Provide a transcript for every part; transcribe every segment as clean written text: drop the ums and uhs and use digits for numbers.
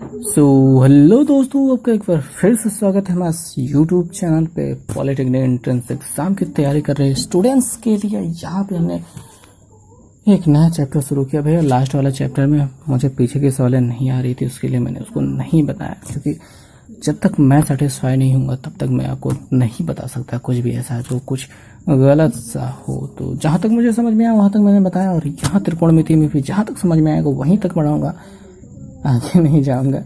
Hello दोस्तों, आपका एक बार फिर से स्वागत है हमारे यूट्यूब चैनल पे। पॉलिटेक्निक एंट्रेंस एग्जाम की तैयारी कर रहे स्टूडेंट्स के लिए यहाँ पे हमने एक नया चैप्टर शुरू किया। भैया लास्ट वाला चैप्टर में मुझे पीछे की सवालें नहीं आ रही थी, उसके लिए मैंने उसको नहीं बताया, क्योंकि जब तक मैं सेटिस्फाई नहीं हूँगा तब तक मैं आपको नहीं बता सकता कुछ भी ऐसा जो कुछ गलत सा हो। तो जहाँ तक मुझे समझ में आया वहाँ तक मैंने बताया, और यहाँ त्रिकोणमिति में भी जहाँ तक समझ में आएगा वहीं तक बढ़ाऊँगा, आगे नहीं जाऊंगा।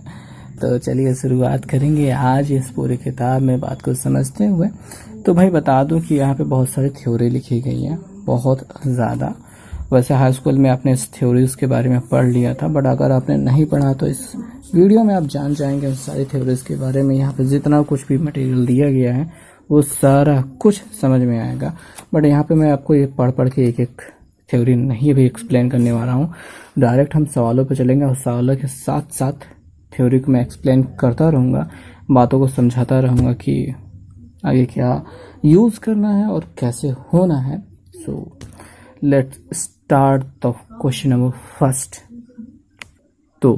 तो चलिए शुरुआत करेंगे आज इस पूरी किताब में बात को समझते हुए। तो भाई बता दूं कि यहाँ पे बहुत सारी थ्योरी लिखी गई हैं, बहुत ज़्यादा। वैसे हाई स्कूल में आपने इस थ्योरीज के बारे में पढ़ लिया था, बट अगर आपने नहीं पढ़ा तो इस वीडियो में आप जान जाएंगे उन सारी थ्योरीज के बारे में। यहाँ पे जितना कुछ भी मटेरियल दिया गया है वो सारा कुछ समझ में आएगा। बट यहाँ पे मैं आपको ये पढ़ पढ़ के एक एक थ्योरी नहीं भी एक्सप्लेन करने वाला हूँ। डायरेक्ट हम सवालों पे चलेंगे और सवालों के साथ साथ थ्योरी को मैं एक्सप्लेन करता रहूँगा, बातों को समझाता रहूँगा कि आगे क्या यूज़ करना है और कैसे होना है। So let's start the question number first. तो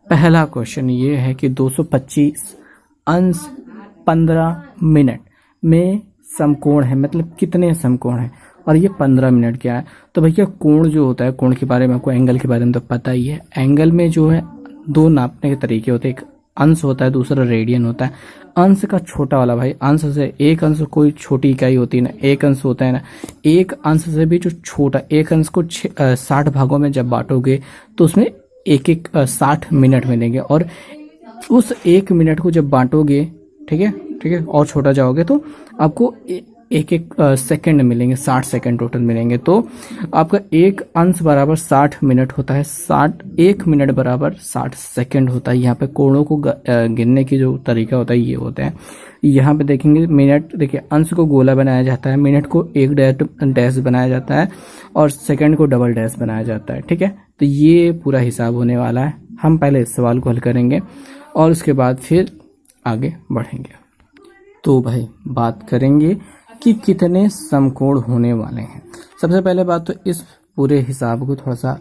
पहला क्वेश्चन ये है कि 225 अंश 15 मिनट में समकोण है, मतलब कितने समकोण हैं, और ये 15 मिनट क्या है। तो भैया कोण जो होता है, कोण के बारे में आपको, एंगल के बारे में तो पता ही है। एंगल में जो है दो नापने के तरीके होते हैं, एक अंश होता है, दूसरा रेडियन होता है। अंश का छोटा वाला भाई, अंश से एक अंश कोई छोटी इकाई होती है ना, एक अंश होता है ना, एक अंश से भी जो छोटा, एक अंश को 60 भागों में जब बांटोगे तो उसमें एक एक 60 मिनट मिलेंगे, और उस एक मिनट को जब बांटोगे, ठीक है, और छोटा जाओगे तो आपको एक एक सेकंड मिलेंगे, 60 सेकंड टोटल मिलेंगे। तो आपका एक अंश बराबर 60 मिनट होता है, 1 मिनट बराबर 60 सेकंड होता है। यहाँ पे कोणों को गिनने की जो तरीका होता है ये होता है। यहाँ पे देखेंगे मिनट, देखिए अंश को गोला बनाया जाता है, मिनट को एक डैश बनाया जाता है, और सेकंड को डबल डैश बनाया जाता है। ठीक है, तो ये पूरा हिसाब होने वाला है। हम पहले इस सवाल को हल करेंगे और उसके बाद फिर आगे बढ़ेंगे। तो भाई बात करेंगे कि कितने समकोण होने वाले हैं। सबसे पहले बात तो इस पूरे हिसाब को थोड़ा सा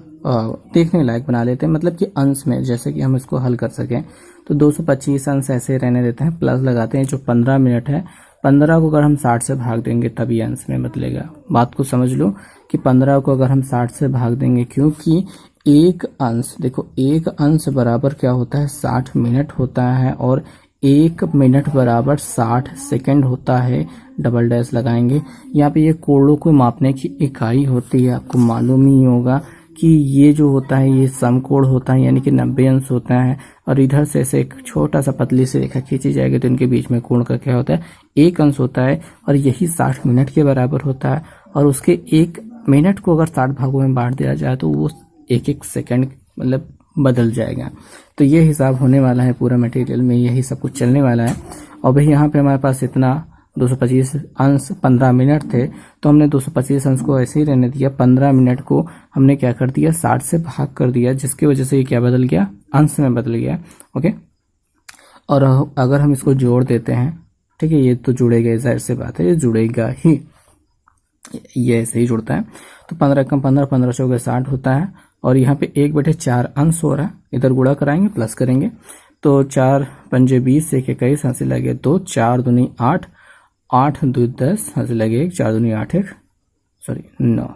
देखने लायक बना लेते हैं, मतलब कि अंश में, जैसे कि हम इसको हल कर सकें। तो 225 अंश ऐसे रहने देते हैं, प्लस लगाते हैं जो 15 मिनट है। 15 को अगर हम 60 से भाग देंगे तभी अंश में बदलेगा। बात को समझ लो कि 15 को अगर हम 60 से भाग देंगे, क्योंकि एक अंश, देखो एक अंश बराबर क्या होता है, 60 मिनट होता है, और 1 मिनट बराबर 60 सेकंड होता है। डबल डैश लगाएंगे। यहाँ पे ये कोणों को मापने की इकाई होती है, आपको मालूम ही होगा कि ये जो होता है ये समकोण होता है, यानी कि 90 अंश होता है। और इधर से ऐसे एक छोटा सा पतली सी रेखा खींची जाएगी तो इनके बीच में कोण का क्या होता है, 1 अंश होता है, और यही 60 मिनट के बराबर होता है। और उसके 1 मिनट को अगर 60 भागों में बांट दिया जाए तो वो एक एक सेकंड मतलब बदल जाएगा। तो ये हिसाब होने वाला है, पूरा मटेरियल में यही सब कुछ चलने वाला है। और भाई यहाँ पे हमारे पास इतना 225 अंश 15 मिनट थे, तो हमने 225 अंश को ऐसे ही रहने दिया। 15 मिनट को हमने क्या कर दिया, 60 से भाग कर दिया, जिसकी वजह से ये क्या बदल गया, अंश में बदल गया। ओके, और अगर हम इसको जोड़ देते हैं, ठीक है, ये तो जुड़ेगा, जाहिर सी बात है ये जुड़ेगा ही, ये ऐसे ही जुड़ता है। तो 15 कम 15, 15 चौके 60 होता है, और यहाँ पे 1/4 अंश हो रहा है। इधर गुणा कराएंगे, प्लस करेंगे, तो 4 पंजे 20, 1 21, हंसी लगे 2, 4 दूनी 8, 8 2 10, हंसी लगे 1, 4 दूनी 8 1, सॉरी 9।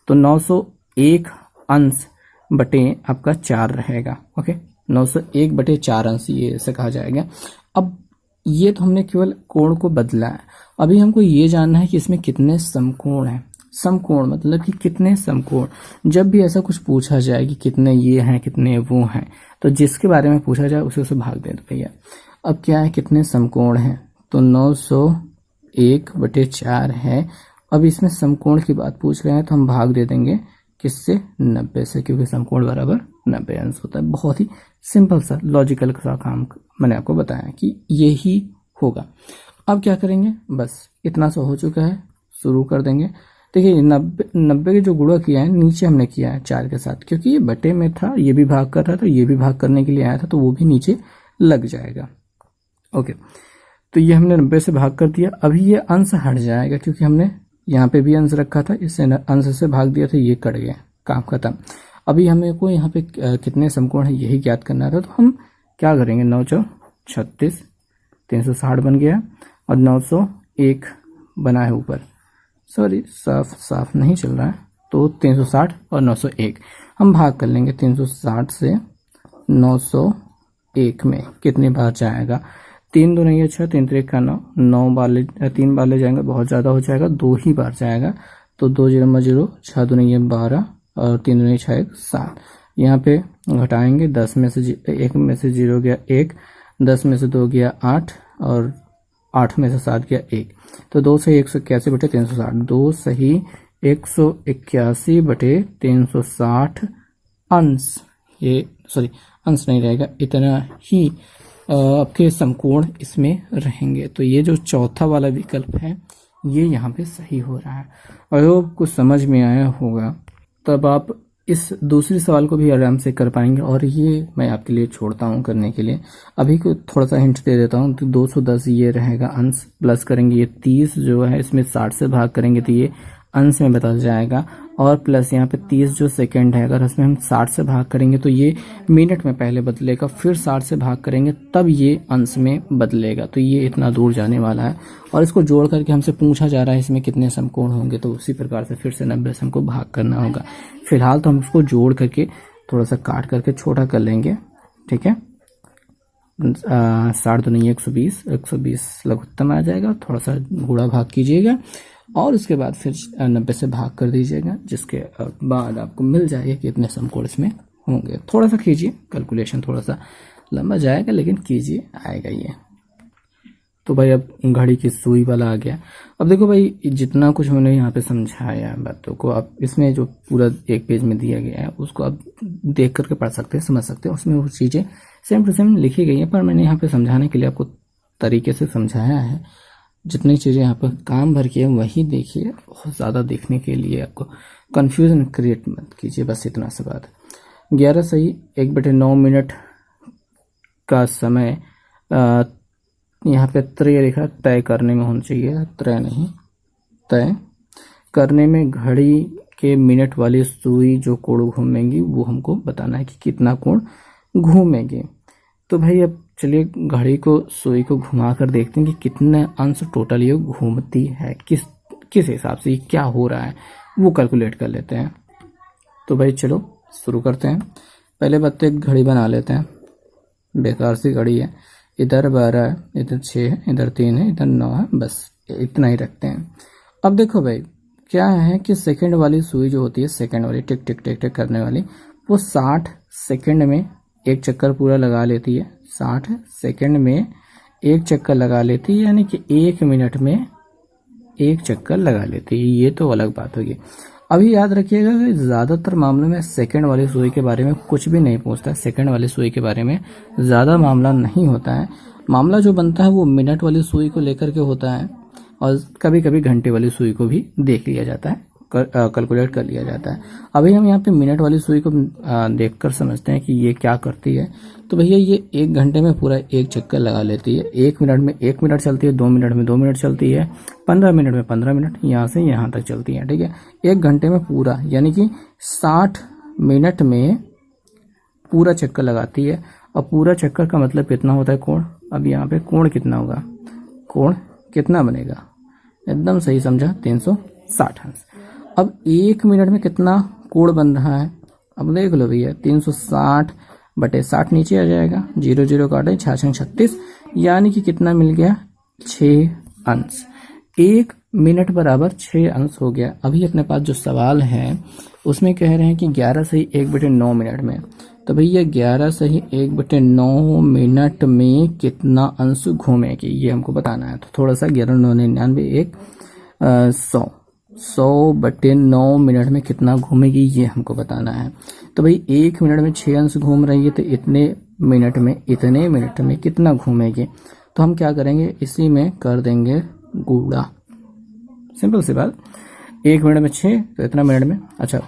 तो 901 अंश बटे आपका 4 रहेगा। ओके, 901/4 अंश ये ऐसे कहा जाएगा। अब ये तो हमने केवल कोण को बदला है। अभी हमको ये जानना है कि इसमें कितने समकोण हैं। समकोण मतलब कि कितने समकोण। जब भी ऐसा कुछ पूछा जाए कि कितने ये हैं कितने वो हैं, तो जिसके बारे में पूछा जाए उसे उसे भाग दे भैया। अब क्या है, कितने समकोण हैं, तो 901/4 है। अब इसमें समकोण की बात पूछ रहे हैं तो हम भाग दे देंगे किससे, 90 से, क्योंकि समकोण बराबर 90 अंश होता है। बहुत ही सिंपल सा लॉजिकल सा काम मैंने आपको बताया कि यही होगा। अब क्या करेंगे, बस इतना सा हो चुका है, शुरू कर देंगे। देखिए 90 के जो गुणा किया है नीचे हमने किया है 4 के साथ, क्योंकि ये बटे में था, ये भी भाग कर रहा था, ये भी भाग करने के लिए आया था, तो वो भी नीचे लग जाएगा। ओके, तो ये हमने 90 से भाग कर दिया। अभी ये अंश हट जाएगा, क्योंकि हमने यहाँ पे भी अंश रखा था, इससे अंश से भाग दिया था, ये कट गया, काम खत्म। अभी हमें को यहाँ पे कितने समकोण है यही ज्ञात करना था, तो हम क्या करेंगे, 9 चौ 36, 360 बन गया और 901 बना है ऊपर, सॉरी साफ नहीं चल रहा है, तो 360 और 901 हम भाग कर लेंगे। 360 से 901 में कितने बार जाएगा, 3 दूनी 6, 3 3 का 9, 9 बार ले 3 बार ले जाएंगे, बहुत ज़्यादा हो जाएगा, 2 ही बार जाएगा, तो 2 0 0, 6 दूनी 12 और 3 दूनी 6 7। यहाँ पे घटाएंगे, 10 में से 1 में से 0 गया 1, 10 में से 2 गया 8 और 8 में से 7 गया 1, तो 2 से 181 बटे 360, 2 सही 181 बटे 360 अंश, ये सॉरी अंश नहीं रहेगा, इतना ही आपके समकोण इसमें रहेंगे। तो ये जो चौथा वाला विकल्प है ये यहाँ पे सही हो रहा है। अगर आपको समझ में आया होगा तब आप इस दूसरे सवाल को भी आराम से कर पाएंगे, और ये मैं आपके लिए छोड़ता हूँ करने के लिए। अभी को थोड़ा सा हिंट दे देता हूँ, तो 210 ये रहेगा अंश, प्लस करेंगे ये 30 जो है इसमें 60 से भाग करेंगे तो ये अंश में बदल जाएगा, और प्लस यहाँ पे 30 जो सेकंड है अगर उसमें हम 60 से भाग करेंगे तो ये मिनट में पहले बदलेगा, फिर 60 से भाग करेंगे तब ये अंश में बदलेगा, तो ये इतना दूर जाने वाला है। और इसको जोड़ करके हमसे पूछा जा रहा है इसमें कितने समकोण होंगे, तो उसी प्रकार से फिर से 90 से हमको भाग करना होगा। फिलहाल तो हम इसको जोड़ करके थोड़ा सा काट करके छोटा कर लेंगे, ठीक है। 60 दूनी 120, 120 लघुत्तम आ जाएगा, थोड़ा सा गुणा भाग कीजिएगा और उसके बाद फिर 90 से भाग कर दीजिएगा, जिसके बाद आपको मिल जाएगा कि इतने समकोण इसमें होंगे। थोड़ा सा कीजिए कैलकुलेशन, थोड़ा सा लंबा जाएगा लेकिन कीजिए, आएगा ये। तो भाई अब घड़ी की सुई वाला आ गया। अब देखो भाई जितना कुछ मैंने यहाँ पे समझाया बातों को, आप इसमें जो पूरा एक पेज में दिया गया है उसको आप देख करके पढ़ सकते हैं, समझ सकते हैं, उसमें वो चीज़ें सेम टू सेम लिखी गई है, पर मैंने यहाँ पे समझाने के लिए आपको तरीके से समझाया है। जितनी चीज़ें यहाँ पर काम भर की है वही देखिए, बहुत ज़्यादा देखने के लिए आपको कन्फ्यूज़न क्रिएट मत कीजिए, बस इतना सा बात। 11 सही 1/9 मिनट का समय यहाँ पे त्रय रेखा तय करने में होना चाहिए, त्रय नहीं, तय करने में घड़ी के मिनट वाली सुई जो कोण घूमेंगी वो हमको बताना है कि कितना कोण घूमेंगे। तो भाई अब चलिए घड़ी को सुई को घुमा कर देखते हैं कि कितने अंश टोटल ये घूमती है, किस हिसाब से क्या हो रहा है वो कैलकुलेट कर लेते हैं। तो भाई चलो शुरू करते हैं। पहले बात एक घड़ी बना लेते हैं, बेकार सी घड़ी है, इधर 12 है, इधर 6 है, इधर 3 है, इधर 9 है, बस इतना ही रखते हैं। अब देखो भाई क्या है कि सेकंड वाली सुई जो होती है, सेकंड वाली टिक टिक टिक टिक करने वाली, वो 60 सेकंड में एक चक्कर पूरा लगा लेती है, 60 सेकंड में एक चक्कर लगा लेती है, यानी कि 1 मिनट में एक चक्कर लगा लेती है। ये तो अलग बात होगी। अभी याद रखिएगा कि ज़्यादातर मामलों में सेकंड वाली सुई के बारे में कुछ भी नहीं पूछता, सेकंड वाली सुई के बारे में ज़्यादा मामला नहीं होता है। मामला जो बनता है वो मिनट वाली सुई को लेकर के होता है, और कभी कभी घंटे वाली सुई को भी देख लिया जाता है, कैलकुलेट कर लिया जाता है। अभी हम यहाँ पे मिनट वाली सुई को देखकर समझते हैं कि ये क्या करती है। तो भैया ये 1 घंटे में पूरा एक चक्कर लगा लेती है, 1 मिनट में 1 मिनट चलती है, 2 मिनट में 2 मिनट चलती है, 15 मिनट में 15 मिनट, यहाँ से यहाँ तक चलती है, ठीक है। 1 घंटे में पूरा यानी कि 60 मिनट में पूरा चक्कर लगाती है। और पूरा चक्कर का मतलब कितना होता है, कोण। अब यहाँ पे कोण कितना होगा, कोण कितना बनेगा, एकदम सही समझा, 360 अंश। अब 1 मिनट में कितना कोण बन रहा है, अब देख लो भैया, 360 बटे 60 नीचे आ जाएगा, 0 0 काटे, 6 36, यानी कि कितना मिल गया, 6 अंश। 1 मिनट बराबर 6 अंश हो गया। अभी अपने पास जो सवाल है उसमें कह रहे हैं कि 11 सही 1/9 मिनट में, तो भैया 11 सही 1/9 मिनट में कितना अंश घूमेगी ये हमको बताना है। तो थोड़ा सा 11 9 99 1 100/9 मिनट में कितना घूमेगी ये हमको बताना है। तो भाई 1 मिनट में 6 अंश घूम रही है, तो इतने मिनट में कितना घूमेगी। तो हम क्या करेंगे, इसी में कर देंगे गुणा, सिंपल सी बात। 1 मिनट में 6 तो इतना मिनट में। अच्छा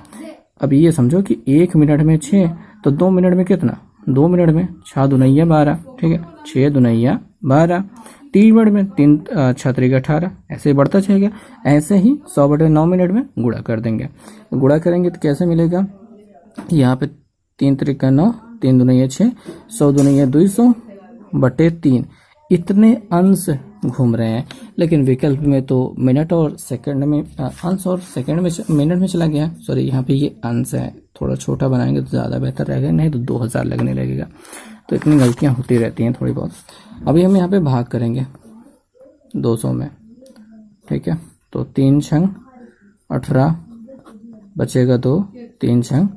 अब ये समझो कि 1 मिनट में 6 तो 2 मिनट में कितना, 2 मिनट में 6 दूनिया 12, ठीक है, 6 दूनिया 12, 3 मिनट में 3 6 3 18, ऐसे ही बढ़ता जाएगा। ऐसे ही 100/9 मिनट में गुणा कर देंगे। गुणा करेंगे तो कैसे मिलेगा, यहाँ पे 3 त्रिका 9, 3 दूनी 6, 100 दूनी 200/3 इतने अंश घूम रहे हैं। लेकिन विकल्प में तो मिनट और सेकंड में अंश और सेकंड में मिनट में चला गया। सॉरी, यहाँ पे ये अंश है, थोड़ा छोटा बनाएंगे तो ज़्यादा बेहतर रहेगा, नहीं तो 2000 लगने लगेगा। तो इतनी गलतियाँ होती रहती हैं थोड़ी बहुत। अभी हम यहाँ पे भाग करेंगे 200 में, ठीक है। तो 3 छंग 18 बचेगा 2, 3 छंग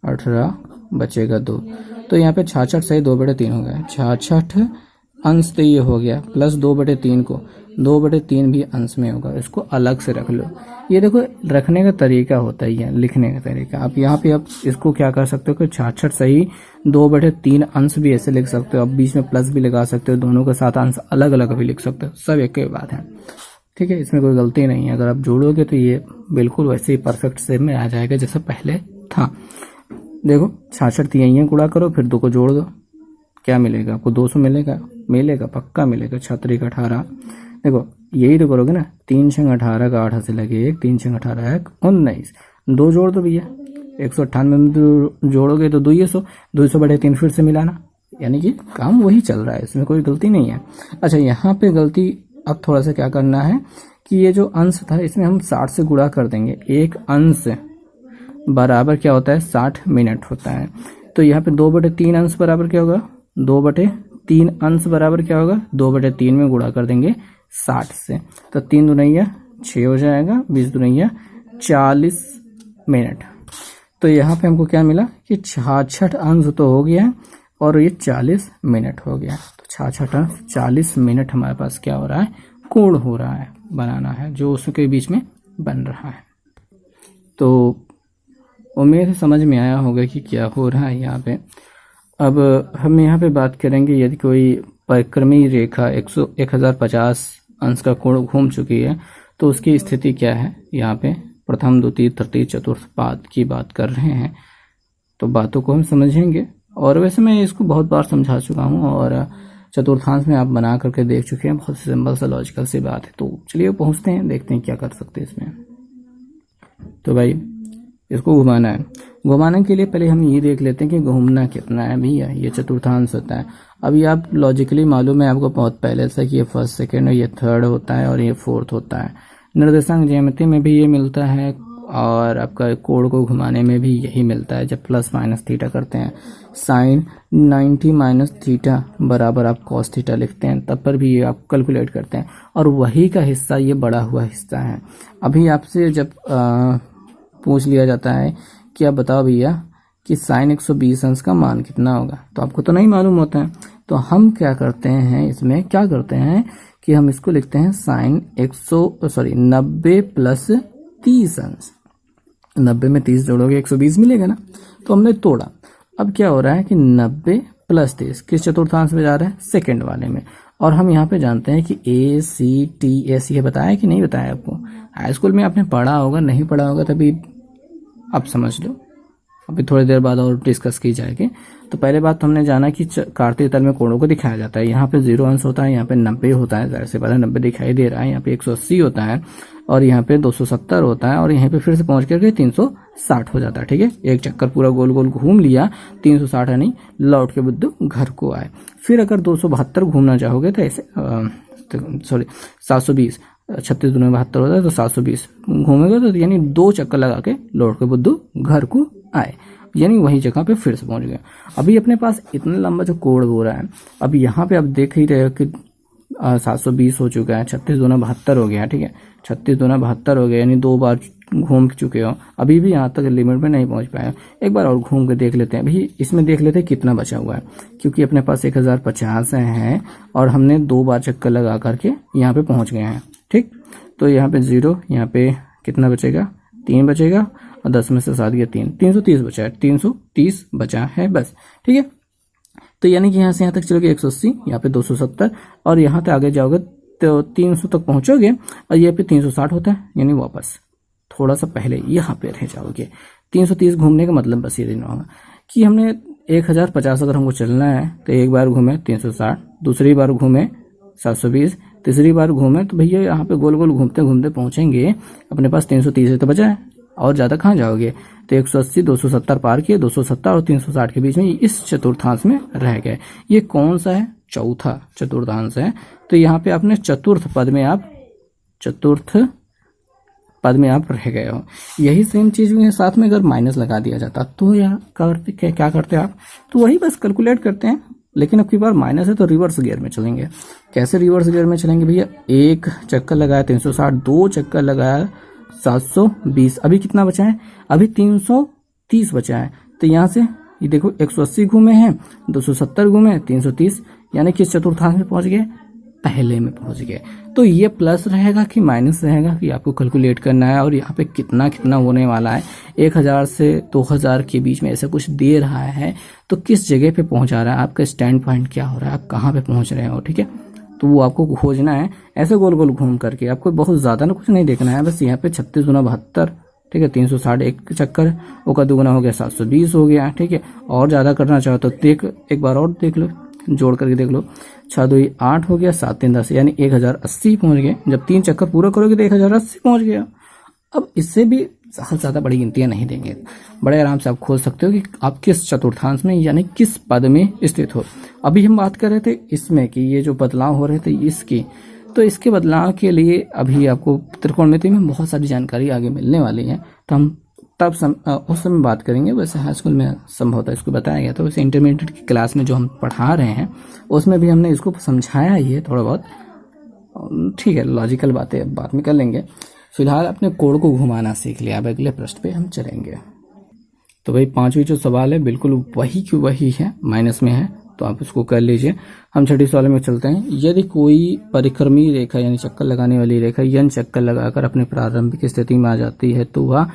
18 बचेगा 2। तो यहाँ पे 66 सही 2/3 हो गया। 66 अंश तो ये हो गया, प्लस 2/3 को 2/3 भी अंश में होगा, इसको अलग से रख लो। ये देखो रखने का तरीका होता ही है, लिखने का तरीका। आप यहाँ पे आप इसको क्या कर सकते हो कि 66 सही 2/3 अंश भी ऐसे लिख सकते हो। आप बीच में प्लस भी लगा सकते हो, दोनों के साथ अंश अलग अलग भी लिख सकते हो, सब एक ही बात है, ठीक है। इसमें कोई गलती नहीं है। अगर आप जोड़ोगे तो ये बिल्कुल वैसे ही परफेक्ट शेप में आ जाएगा जैसे पहले था। देखो 66 यही है, गुणा करो फिर 2 को जोड़ दो, क्या मिलेगा आपको? 200 मिलेगा पक्का मिलेगा। 36 का 18, देखो यही तो करोगे ना। 3 छंग 18 का 8 से लगे 1, 3 छंग 18 1 19, 2 जोड़ दो भैया। 198 में जोड़ोगे तो 200, 200/3 फिर से मिलाना, यानी कि काम वही चल रहा है, इसमें कोई गलती नहीं है। अच्छा, यहाँ पे गलती अब थोड़ा सा क्या करना है कि ये जो अंश था इसमें हम 60 से गुणा कर देंगे। एक अंश बराबर क्या होता है? 60 मिनट होता है। तो यहाँ पे 2/3 अंश बराबर क्या होगा? 2/3 अंश बराबर क्या होगा? 2/3 में गुणा कर देंगे 60 से। तो 3 दूनी 6 हो जाएगा, 20 दूनी 40 मिनट। तो यहाँ पे हमको क्या मिला कि 66 अंश तो हो गया और ये 40 मिनट हो गया। तो 66 अंश 40 मिनट हमारे पास क्या हो रहा है? कोण हो रहा है, बनाना है, जो उसके बीच में बन रहा है। तो उम्मीद है समझ में आया होगा कि क्या हो रहा है यहाँ पे। अब हम यहाँ पे बात करेंगे, यदि कोई परिक्रमी रेखा 1050 अंश का कोण घूम चुकी है तो उसकी स्थिति क्या है। यहाँ पे प्रथम, द्वितीय, तृतीय, चतुर्थ पाद की बात कर रहे हैं, तो बातों को हम समझेंगे। और वैसे मैं इसको बहुत बार समझा चुका हूँ और चतुर्थांश में आप बना करके देख चुके हैं, बहुत सिंपल सा लॉजिकल सी बात है। तो चलिए पहुँचते हैं, देखते हैं क्या कर सकते हैं इसमें। तो भाई इसको घुमाना है। घुमाने के लिए पहले हम ये देख लेते हैं कि घूमना कितना है भैया। ये चतुर्थांश होता है। अभी आप लॉजिकली मालूम है आपको बहुत पहले से कि ये फर्स्ट, सेकेंड और ये थर्ड होता है और ये फोर्थ होता है। निर्देशांक ज्यामिति में भी ये मिलता है और आपका कोण को घुमाने में भी यही मिलता है। जब प्लस माइनस थीटा करते हैं, साइन 90 माइनस थीटा बराबर आप कॉस थीटा लिखते हैं, तब पर भी ये आप कैलकुलेट करते हैं और वही का हिस्सा ये बड़ा हुआ हिस्सा है। अभी आपसे जब पूछ लिया जाता है कि आप बताओ भैया कि साइन 120 अंश का मान कितना होगा, तो आपको तो नहीं मालूम होता है। तो हम क्या करते हैं, इसमें क्या करते हैं कि हम इसको लिखते हैं साइन 90 प्लस 30 अंश। 90 में 30 जोड़ोगे 120 मिलेगा ना। तो हमने तोड़ा। अब क्या हो रहा है कि 90 प्लस 30 किस चतुर्थांश में जा रहा है? सेकंड वाले में। और हम यहाँ पे जानते हैं कि ACTS ये बताया कि नहीं बताया आपको? हाई स्कूल में आपने पढ़ा होगा, नहीं पढ़ा होगा तभी आप समझ लो, अभी थोड़ी देर बाद और डिस्कस की जाएगी। तो पहले बात तो हमने जाना कि कार्तीय तल में कोणों को दिखाया जाता है। यहाँ पे 0 अंश होता है, यहाँ पे 90 होता है, जाहिर सी बात है 90 दिखाई दे रहा है। यहाँ पे 180 होता है और यहाँ पे 270 होता है और यहाँ पे फिर से पहुंच करके 360 हो जाता है। ठीक है, एक चक्कर पूरा गोल गोल घूम लिया, 360 है नहीं, लौट के बुद्धू घर को आए। फिर अगर 272 घूमना चाहोगे तो ऐसे 720, 36 दूनी 72 होता है, तो 720 घूमेगा तो यानी 2 चक्कर लगा के लौट के बुद्धू घर को आए, यानी वही जगह पे फिर से पहुंच गए। अभी अपने पास इतना लंबा जो कोण हो रहा है, अब यहाँ पे आप देख ही रहे हो कि 720 हो चुका है, 36 दूना 72 हो गया। ठीक है, 36 दूना 72 हो गया, यानी 2 बार घूम चुके हो, अभी भी यहाँ तक लिमिट में नहीं पहुंच पाया। एक बार और घूम के देख लेते हैं। अभी इसमें देख लेते हैं कितना बचा हुआ है, क्योंकि अपने पास 1050 है और हमने 2 बार चक्कर लगा करके यहाँ पे पहुंच गए हैं। ठीक, तो यहाँ पे 0, यहाँ पे कितना बचेगा? 3 बचेगा और 10 में से 7 गया 3, 330 बचा है, 330 बचा है बस। ठीक है, तो यानी कि यहाँ से यहाँ तक चलोगे 180, यहाँ पे 270 और यहाँ तक आगे जाओगे तो 300 तक पहुंचोगे और ये पे 360 होता है, यानी वापस थोड़ा सा पहले यहाँ पे रह जाओगे। 330 घूमने का मतलब बस ये देना होगा कि हमने 1050 अगर हमको चलना है तो एक बार घूमे 360, दूसरी बार घूमे 720, तीसरी बार घूमे तो भैया यहाँ पे गोल गोल घूमते घूमते पहुंचेंगे अपने पास 330 तो बचा है, और ज़्यादा कहाँ जाओगे। तो 180 270 पार किए, 270 और 360 के बीच में इस चतुर्थांश में रह गए। ये कौन सा है, चौथा चतुर्थांश है। तो यहाँ पे आपने चतुर्थ पद में आप रह गए हो। यही सेम चीज में साथ में अगर माइनस लगा दिया जाता तो क्या करते आप, तो वही बस कैलकुलेट करते हैं, लेकिन अब की बार माइनस है तो रिवर्स गियर में चलेंगे। कैसे रिवर्स गियर में चलेंगे भैया, एक चक्कर लगाया 360, दो चक्कर लगाया 720, अभी कितना बचा है, अभी 330 बचा है। तो यहाँ से ये देखो 180 घूमे हैं, 270 घूमे, 330, यानी कि चतुर्थांश में पहुंच गए, पहले में पहुंच गए। तो ये प्लस रहेगा कि माइनस रहेगा कि आपको कैलकुलेट करना है। और यहाँ पे कितना कितना होने वाला है, 1000 से 2000 के बीच में ऐसा कुछ दे रहा है, तो किस जगह पे पहुंचा रहा है, आपका स्टैंड पॉइंट क्या हो रहा है, आप कहाँ पे पहुंच रहे हो, ठीक है। तो वो आपको खोजना है ऐसे गोल गोल घूम करके, आपको बहुत ज्यादा ना कुछ नहीं देखना है, बस यहाँ पे 36 गुना 72, ठीक है, 360 एक चक्कर, ओका दुगुना हो गया 720 हो गया, ठीक है। और ज्यादा करना चाहो तो एक बार और देख लो, जोड़ करके देख लो, 6 2 8 हो गया, 7 3 10, यानी 1080 पहुंच गए। जब 3 चक्कर पूरा करोगे तो 1080 पहुंच गया। अब इससे भी ज्यादा बड़ी गिनतियां नहीं देंगे, बड़े आराम से आप खोज सकते हो कि आप किस चतुर्थांश में यानी किस पद में स्थित हो। अभी हम बात कर रहे थे इसमें कि ये जो बदलाव हो रहे थे इसकी, तो इसके बदलाव के लिए अभी आपको त्रिकोणमिति में बहुत सारी जानकारी आगे मिलने वाली है, तो हम उस समय बात करेंगे। वैसे हाई स्कूल में संभवतः इसको बताया गया था, वैसे इंटरमीडिएट की क्लास में जो हम पढ़ा रहे हैं उसमें भी हमने इसको समझाया ही है थोड़ा बहुत, ठीक है। लॉजिकल बातें अब बाद में कर लेंगे, फिलहाल अपने कोण को घुमाना सीख लिया। अब अगले प्रश्न पे हम चलेंगे। तो भाई पांचवी जो सवाल है बिल्कुल वही की वही है, माइनस में है, तो आप उसको कर लीजिए। हम छठी सवाल में चलते हैं। यदि कोई परिक्रमी रेखा यानी चक्कर लगाने वाली रेखा n चक्कर लगाकर अपने प्रारंभिक स्थिति में आ जाती है तो वह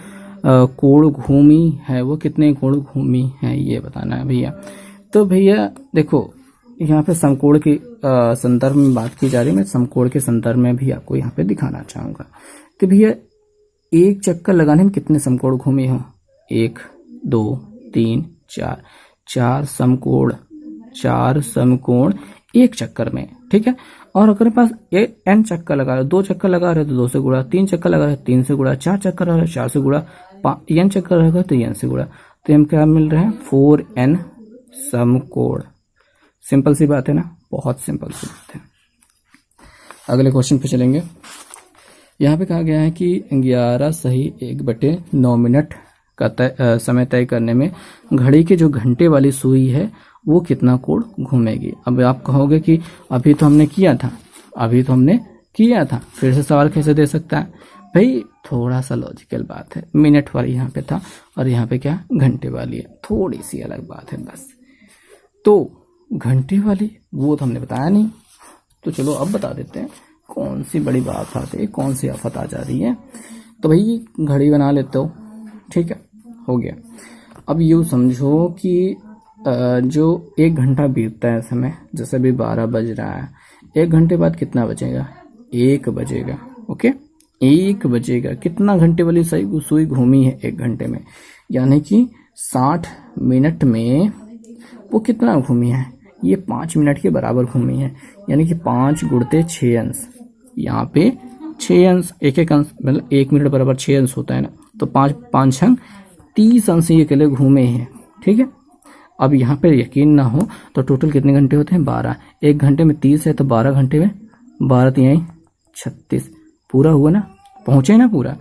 कोण घूमी है, वो कितने कोण घूमी है ये बताना है भैया। तो भैया देखो यहाँ पे समकोण के संदर्भ में बात की जा रही है, मैं समकोण के संदर्भ में भी आपको यहाँ पे दिखाना चाहूंगा। तो भैया एक चक्कर लगाने में कितने समकोण घूमे हो, 1 2 3 4, 4 समकोण एक चक्कर में, ठीक है। और अगर पास n चक्कर लगा रहे, 2 चक्कर लगा रहे तो 2 से गुणा, 3 चक्कर लगा रहे 3 से गुणा, 4 चक्कर लगा रहे 4 से गुणा, n चक्कर रहेगा तो n से गुणा, तो हम क्या मिल रहा है 4n समकोण। सिंपल सी बात है ना, बहुत सिंपल सी बात है। अगले क्वेश्चन पे चलेंगे। यहाँ पे कहा गया है कि 11 सही 1/9 मिनट का समय तय करने में घड़ी की जो घंटे वाली सुई है वो कितना कोण घूमेगी। अब आप कहोगे कि अभी तो हमने किया था, फिर से सवाल कैसे दे सकता है भाई, थोड़ा सा लॉजिकल बात है। मिनट वाली यहाँ पे था और यहाँ पे क्या घंटे वाली है, थोड़ी सी अलग बात है बस। तो घंटे वाली वो तो हमने बताया नहीं, तो चलो अब बता देते हैं कौन सी बड़ी बात आती है, कौन सी आफत आ जा रही है। तो भाई घड़ी बना लेते हो, ठीक है, हो गया। अब यूँ समझो कि जो 1 घंटा बीतता है समय, जैसे अभी 12 बज रहा है, 1 घंटे बाद कितना बचेगा, 1 बजेगा, ओके 1 बजेगा। कितना घंटे वाली सुई घूमी है 1 घंटे में, यानी कि 60 मिनट में वो कितना घूमी है, ये 5 मिनट के बराबर घूमी है, यानी कि 5 गुणते 6 अंश, यहाँ पे 6 अंश, एक अंश मतलब 1 मिनट बराबर 6 अंश होता है ना, तो 5 छंग 30 अंश ये अकेले घूमे हैं, ठीक है। अब यहाँ पे यकीन ना हो तो टोटल कितने घंटे होते हैं, 12। 1 घंटे में 30 है तो 12 घंटे में 12 3 36, पूरा हुआ ना, पहुंचे ना पूरा।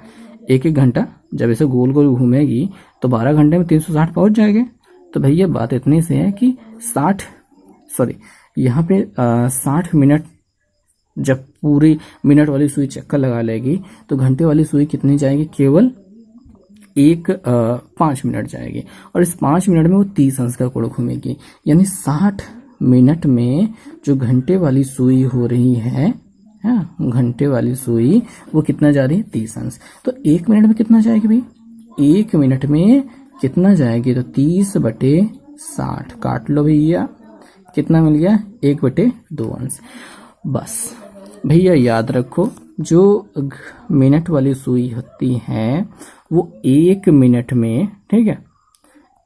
एक घंटा जब ऐसे गोल गोल घूमेगी तो 12 घंटे में 360 पहुंच जाएंगे। तो भैया बात इतनी से है कि 60 मिनट जब पूरी मिनट वाली सुई चक्कर लगा लेगी तो घंटे वाली सुई कितनी जाएगी, केवल 5 मिनट जाएगी, और इस 5 मिनट में वो 30 अंश का कोण घूमेगी, यानी 60 मिनट में जो घंटे वाली सुई हो रही है, घंटे वाली सुई वो कितना जा रही है, 30 अंश। तो 1 मिनट में कितना जाएगी भाई, 1 मिनट में कितना जाएगी, तो 30/60 काट लो भैया, कितना मिल गया, 1/2 अंश। बस भैया याद रखो, जो मिनट वाली सुई होती है वो 1 मिनट में, ठीक है,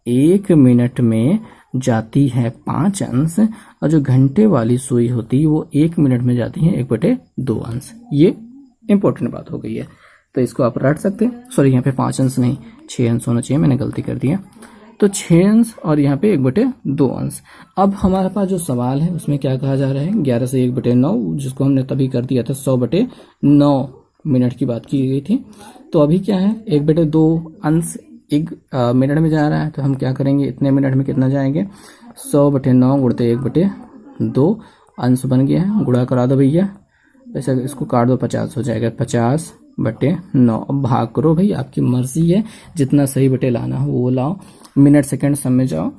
1 मिनट में जाती है 5 अंश, और जो घंटे वाली सुई होती है वो 1 मिनट में जाती है 1/2 अंश। ये इंपॉर्टेंट बात हो गई है, तो इसको आप रट सकते हैं। सॉरी, यहाँ पे 5 अंश नहीं 6 अंश होना चाहिए, मैंने गलती कर दिया। तो 6 अंश और यहाँ पे 1/2 अंश। अब हमारे पास जो सवाल है उसमें क्या कहा जा रहा है, 11 से 1/9, जिसको हमने तभी कर दिया था 100/9 मिनट की बात की गई थी। तो अभी क्या है, 1/2 अंश 1 मिनट में जा रहा है, तो हम क्या करेंगे, इतने मिनट में कितना जाएंगे, 100/9 गुणते 1/2 अंश बन गया है। गुणा करा दो भैया, वैसे इसको काट दो, 50 हो जाएगा, 50/9। अब भाग करो भाई, आपकी मर्जी है, जितना सही बटे लाना हो वो लाओ। मिनट सेकंड सब में जाओ।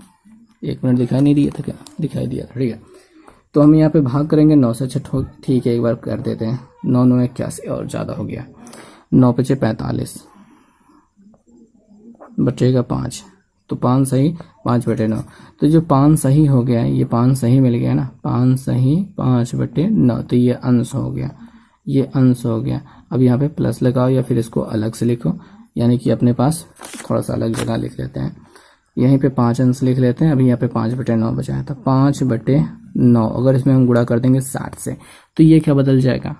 1 मिनट दिखाई नहीं दिया था क्या, दिखाई दिया था, ठीक है। तो हम यहाँ पे भाग करेंगे 9 से। अच्छा ठीक है, एक बार कर देते हैं, 9 9 81 और ज़्यादा हो गया, 9 5 45 बचेगा 5, तो 5 सही 5/9। तो जो 5 सही हो गया, ये 5 सही मिल गया ना, 5 सही 5/9, तो ये अंश हो गया, ये अंश हो गया। अब यहाँ पे प्लस लगाओ या फिर इसको अलग से लिखो, यानी कि अपने पास थोड़ा सा अलग जगह लिख लेते हैं, यहीं पे 5 अंश लिख लेते हैं। अभी यहाँ पे 5/9 बचा है, तो 5/9 अगर इसमें हम गुणा कर देंगे 60 से, तो ये क्या बदल जाएगा,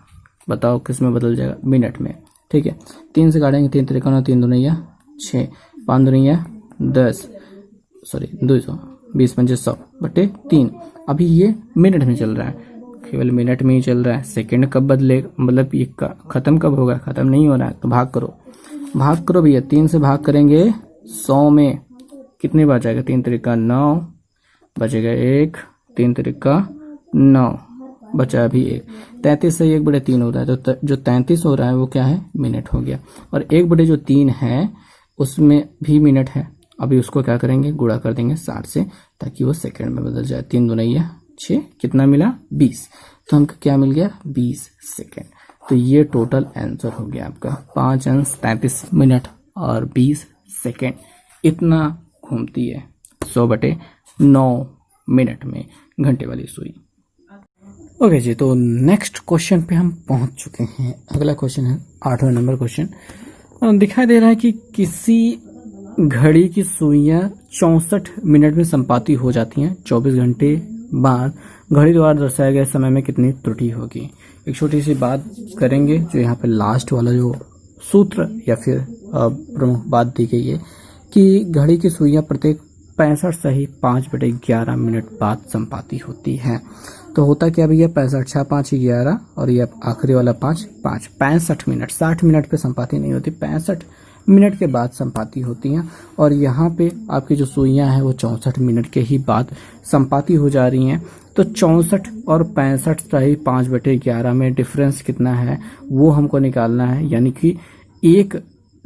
बताओ किस में बदल जाएगा, मिनट में, ठीक है। 3 से काटेंगे, 3 3 3 दूनिया 6, 5 दूनिया 10, सॉरी 200, 20 पंजे 100/3। अभी ये मिनट में चल रहा है, केवल मिनट में ही चल रहा है। सेकंड कब बदले, मतलब ये खत्म कब होगा, खत्म नहीं हो रहा है। तो भाग करो, भाग करो भैया, 3 से भाग करेंगे 100 में, कितनी बार जाएगा, 3 3 9 बचेगा 1, 3 3 9 बचा भी 1। 33 से 1/3 हो रहा है, तो जो 33 हो रहा है वो क्या है, मिनट हो गया। और 1/3 है उसमें भी मिनट है। अभी उसको क्या करेंगे, गुणा कर देंगे 60 से, ताकि वो सेकंड में बदल जाए। 3 दूनिया 6, कितना मिला 20, तो हमको क्या मिल गया 20 सेकंड। तो ये टोटल आंसर हो गया आपका, 5 अंश 33 मिनट और 20 सेकंड, इतना घूमती है 100/9 मिनट में घंटे वाली सुई। ओके जी, तो नेक्स्ट क्वेश्चन पे हम पहुंच चुके हैं। अगला क्वेश्चन है 8वां नंबर क्वेश्चन। दिखाई दे रहा है कि किसी घड़ी की सुइयां 64 मिनट में संपाती हो जाती हैं। 24 घंटे बाद घड़ी द्वारा दर्शाए गए समय में कितनी त्रुटि होगी। एक छोटी सी बात करेंगे, जो यहाँ पे लास्ट वाला जो सूत्र या फिर प्रमुख बात दी गई है कि घड़ी की सुइयां प्रत्येक 65 सही 5/11 मिनट बाद संपाती होती है। तो होता क्या भैया, 65 6 5 11 और ये आखिरी वाला 5 5 65 मिनट, 60 मिनट पे संपाती नहीं होती, 65 मिनट के बाद संपाती होती हैं। और यहाँ पे आपकी जो सुइयां हैं वो 64 मिनट के ही बाद संपाती हो जा रही हैं। तो 64 और 65 सही 5/11 में डिफरेंस कितना है वो हमको निकालना है। यानी कि एक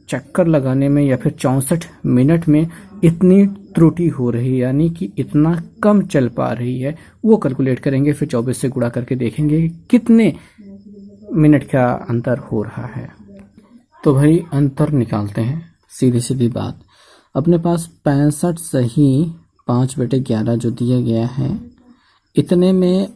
चक्कर लगाने में या फिर 64 मिनट में इतनी त्रुटि हो रही है, यानी कि इतना कम चल पा रही है, वो कैलकुलेट करेंगे। फिर 24 से गुणा करके देखेंगे कि कितने मिनट का अंतर हो रहा है। तो भाई अंतर निकालते हैं, सीधी सीधी बात। अपने पास 65 सही 5/11 जो दिया गया है, इतने में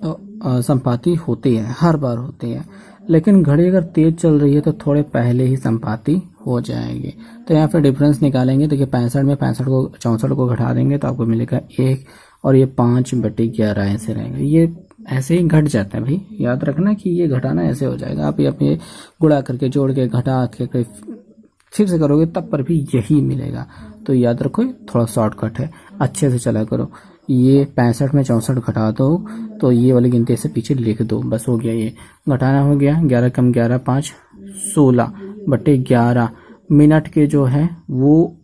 संपाती होती है, हर बार होती है। लेकिन घड़ी अगर तेज चल रही है तो थोड़े पहले ही संपाती हो जाएगी। तो यहाँ पे डिफरेंस निकालेंगे। देखिए 65 में 64 को घटा देंगे तो आपको मिलेगा 1, और ये 5/11 ऐसे रहेगा। ये ऐसे ही घट जाता है भाई, याद रखना कि ये घटाना ऐसे हो जाएगा। आप ये गुणा करके जोड़ के घटा के फिर से करोगे तब पर भी यही मिलेगा। तो याद रखो थोड़ा शॉर्टकट है, अच्छे से चला करो। ये 65 में 64 घटा दो तो ये वाली गिनती से पीछे लिख दो, बस हो गया। ये घटाना हो गया, 11 कम 11 5 16/11 मिनट के जो है वो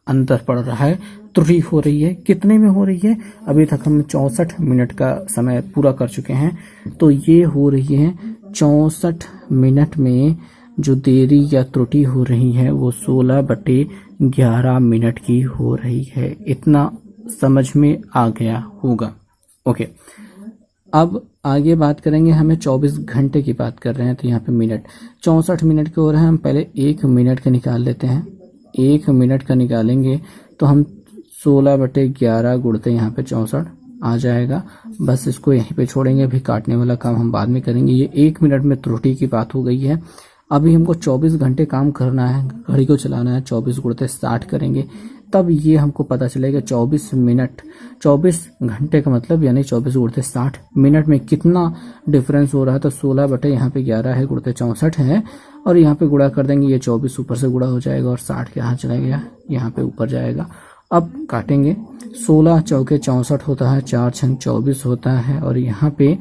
अंतर पड़ रहा है, त्रुटि हो रही है। कितने में हो रही है, अभी तक हम 64 मिनट का समय पूरा कर चुके हैं, तो ये हो रही है 64 मिनट में जो देरी या त्रुटि हो रही है वो 16/11 मिनट की हो रही है। इतना समझ में आ गया होगा। ओके, अब आगे बात करेंगे, हमें 24 घंटे की बात कर रहे हैं, तो यहाँ पे मिनट 64 मिनट के हो रहे हैं। हम पहले 1 मिनट का निकाल लेते हैं। 1 मिनट का निकालेंगे तो हम 16/11 गुणते यहाँ पे 64 आ जाएगा। बस इसको यहीं पे छोड़ेंगे, अभी काटने वाला काम हम बाद में करेंगे। ये 1 मिनट में त्रुटि की बात हो गई है। अभी हमको 24 घंटे काम करना है, घड़ी को चलाना है। 24 गुणते 60 करेंगे, तब ये हमको पता चलेगा 24 मिनट, 24 घंटे का मतलब यानी 24 गुणते 60 मिनट में कितना डिफरेंस हो रहा है। तो 16 बटे यहाँ पे 11 है गुणते 64 है, और यहाँ पे गुणा कर देंगे, ये 24 ऊपर से गुणा हो जाएगा और 60 के यहाँ चला गया, यहाँ पे ऊपर जाएगा। अब काटेंगे, 16 चौके 64 होता है, 4 छंग 24 होता है, और यहाँ पे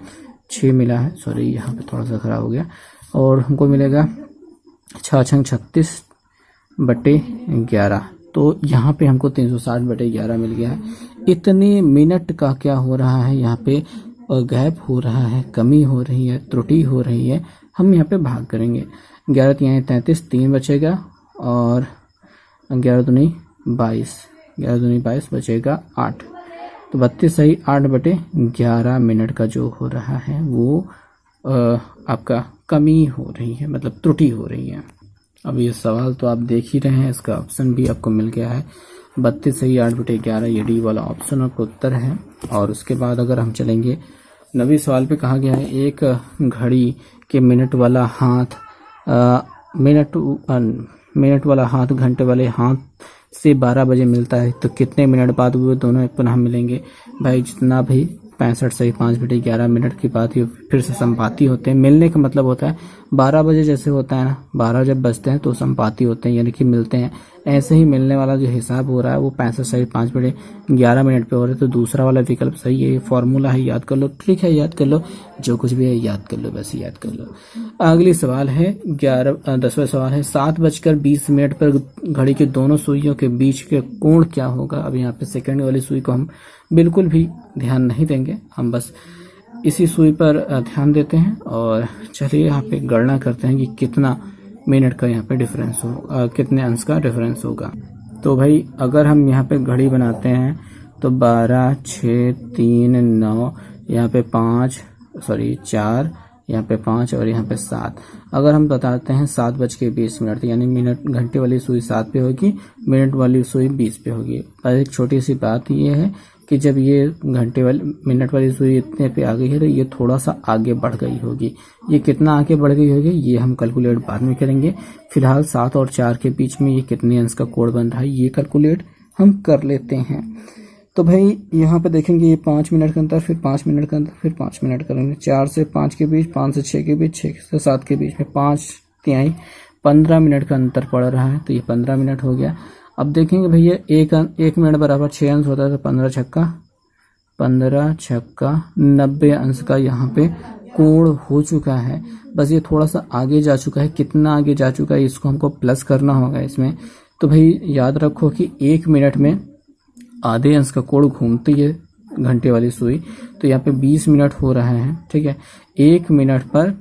6 मिला है, सॉरी यहाँ पे थोड़ा सा खराब हो गया, और हमको मिलेगा 6 छंग 36 बटे 11। तो यहाँ पे हमको 360 बटे 11 मिल गया है। इतने मिनट का क्या हो रहा है यहाँ पे, गैप हो रहा है, कमी हो रही है, त्रुटि हो रही है। हम यहाँ पे भाग करेंगे, 11 तिहाई 33, 3 बचेगा, और 11 दूनी 22, 11 दूनी 22 बचेगा 8। तो 32 सही 8 बटे 11 मिनट का जो हो रहा है वो आपका कमी हो रही है, मतलब त्रुटि हो रही है। अब ये सवाल तो आप देख ही रहे हैं, इसका ऑप्शन भी आपको मिल गया है, 32 सही 8 बटे 11, ये डी वाला ऑप्शन आपका उत्तर है। और उसके बाद अगर हम चलेंगे 9वें सवाल पे, कहा गया है एक घड़ी के मिनट वाला हाथ मिनट वाला हाथ घंटे वाले हाथ से 12 बजे मिलता है, तो कितने मिनट बाद वो दोनों पुनः मिलेंगे। भाई जितना भी 65 सही 5 बटे 11 मिनट की बात ही फिर से संपाती होते हैं। मिलने का मतलब होता है 12 बजे जैसे होता है ना, 12 जब बजते हैं तो संपाती होते हैं, यानी कि मिलते हैं। ऐसे ही मिलने वाला जो हिसाब हो रहा है वो 65 सही 5 बटे 11 मिनट पे हो रहा है, तो दूसरा वाला विकल्प सही है। ये फॉर्मूला है, याद कर लो, ट्रिक है, याद कर लो, जो कुछ भी है याद कर लो, बस याद कर लो। अगली सवाल है 10वां सवाल है, 7:20 पर घड़ी के दोनों सुइयों के बीच के कोण क्या होगा। अब यहाँ पे सेकंड वाली सुई को हम बिल्कुल भी ध्यान नहीं देंगे, हम बस इसी सुई पर ध्यान देते हैं। और चलिए यहाँ पे गणना करते हैं कि कितना मिनट का यहाँ पे डिफरेंस हो, कितने अंश का डिफरेंस होगा। तो भाई अगर हम यहाँ पे घड़ी बनाते हैं तो 12, 6, 3, 9, यहाँ पे 4, यहाँ पे 5 और यहाँ पे 7। अगर हम बताते हैं 7:20 यानी मिनट, घंटे वाली सुई 7 पे होगी, मिनट वाली सुई 20 पे होगी। पर एक छोटी सी बात ये है कि जब ये मिनट वाली सुई इतने पे आ गई है तो ये थोड़ा सा आगे बढ़ गई होगी। ये कितना आगे बढ़ गई होगी ये हम कैलकुलेट बाद में करेंगे। फिलहाल 7 और 4 के बीच में ये कितने अंश का कोण बन रहा है ये कैलकुलेट हम कर लेते हैं। तो भाई यहाँ पे देखेंगे ये 5 मिनट का अंतर, फिर 5 मिनट का अंतर, फिर 5 मिनट करेंगे। 4 से 5 के बीच, 5 से 6 के बीच, 6 से 7 के बीच में 5 तिहाई 15 मिनट का अंतर पड़ रहा है, तो ये 15 मिनट हो गया। अब देखेंगे भैया एक मिनट बराबर 6 अंश होता है, तो 15 छक्का 90 अंश का यहाँ पे कोण हो चुका है। बस ये थोड़ा सा आगे जा चुका है, कितना आगे जा चुका है इसको हमको प्लस करना होगा इसमें। तो भाई याद रखो कि 1 मिनट में आधे अंश का कोण घूमती है घंटे वाली सुई, तो यहाँ पे 20 मिनट हो रहा है, ठीक है। 1 मिनट पर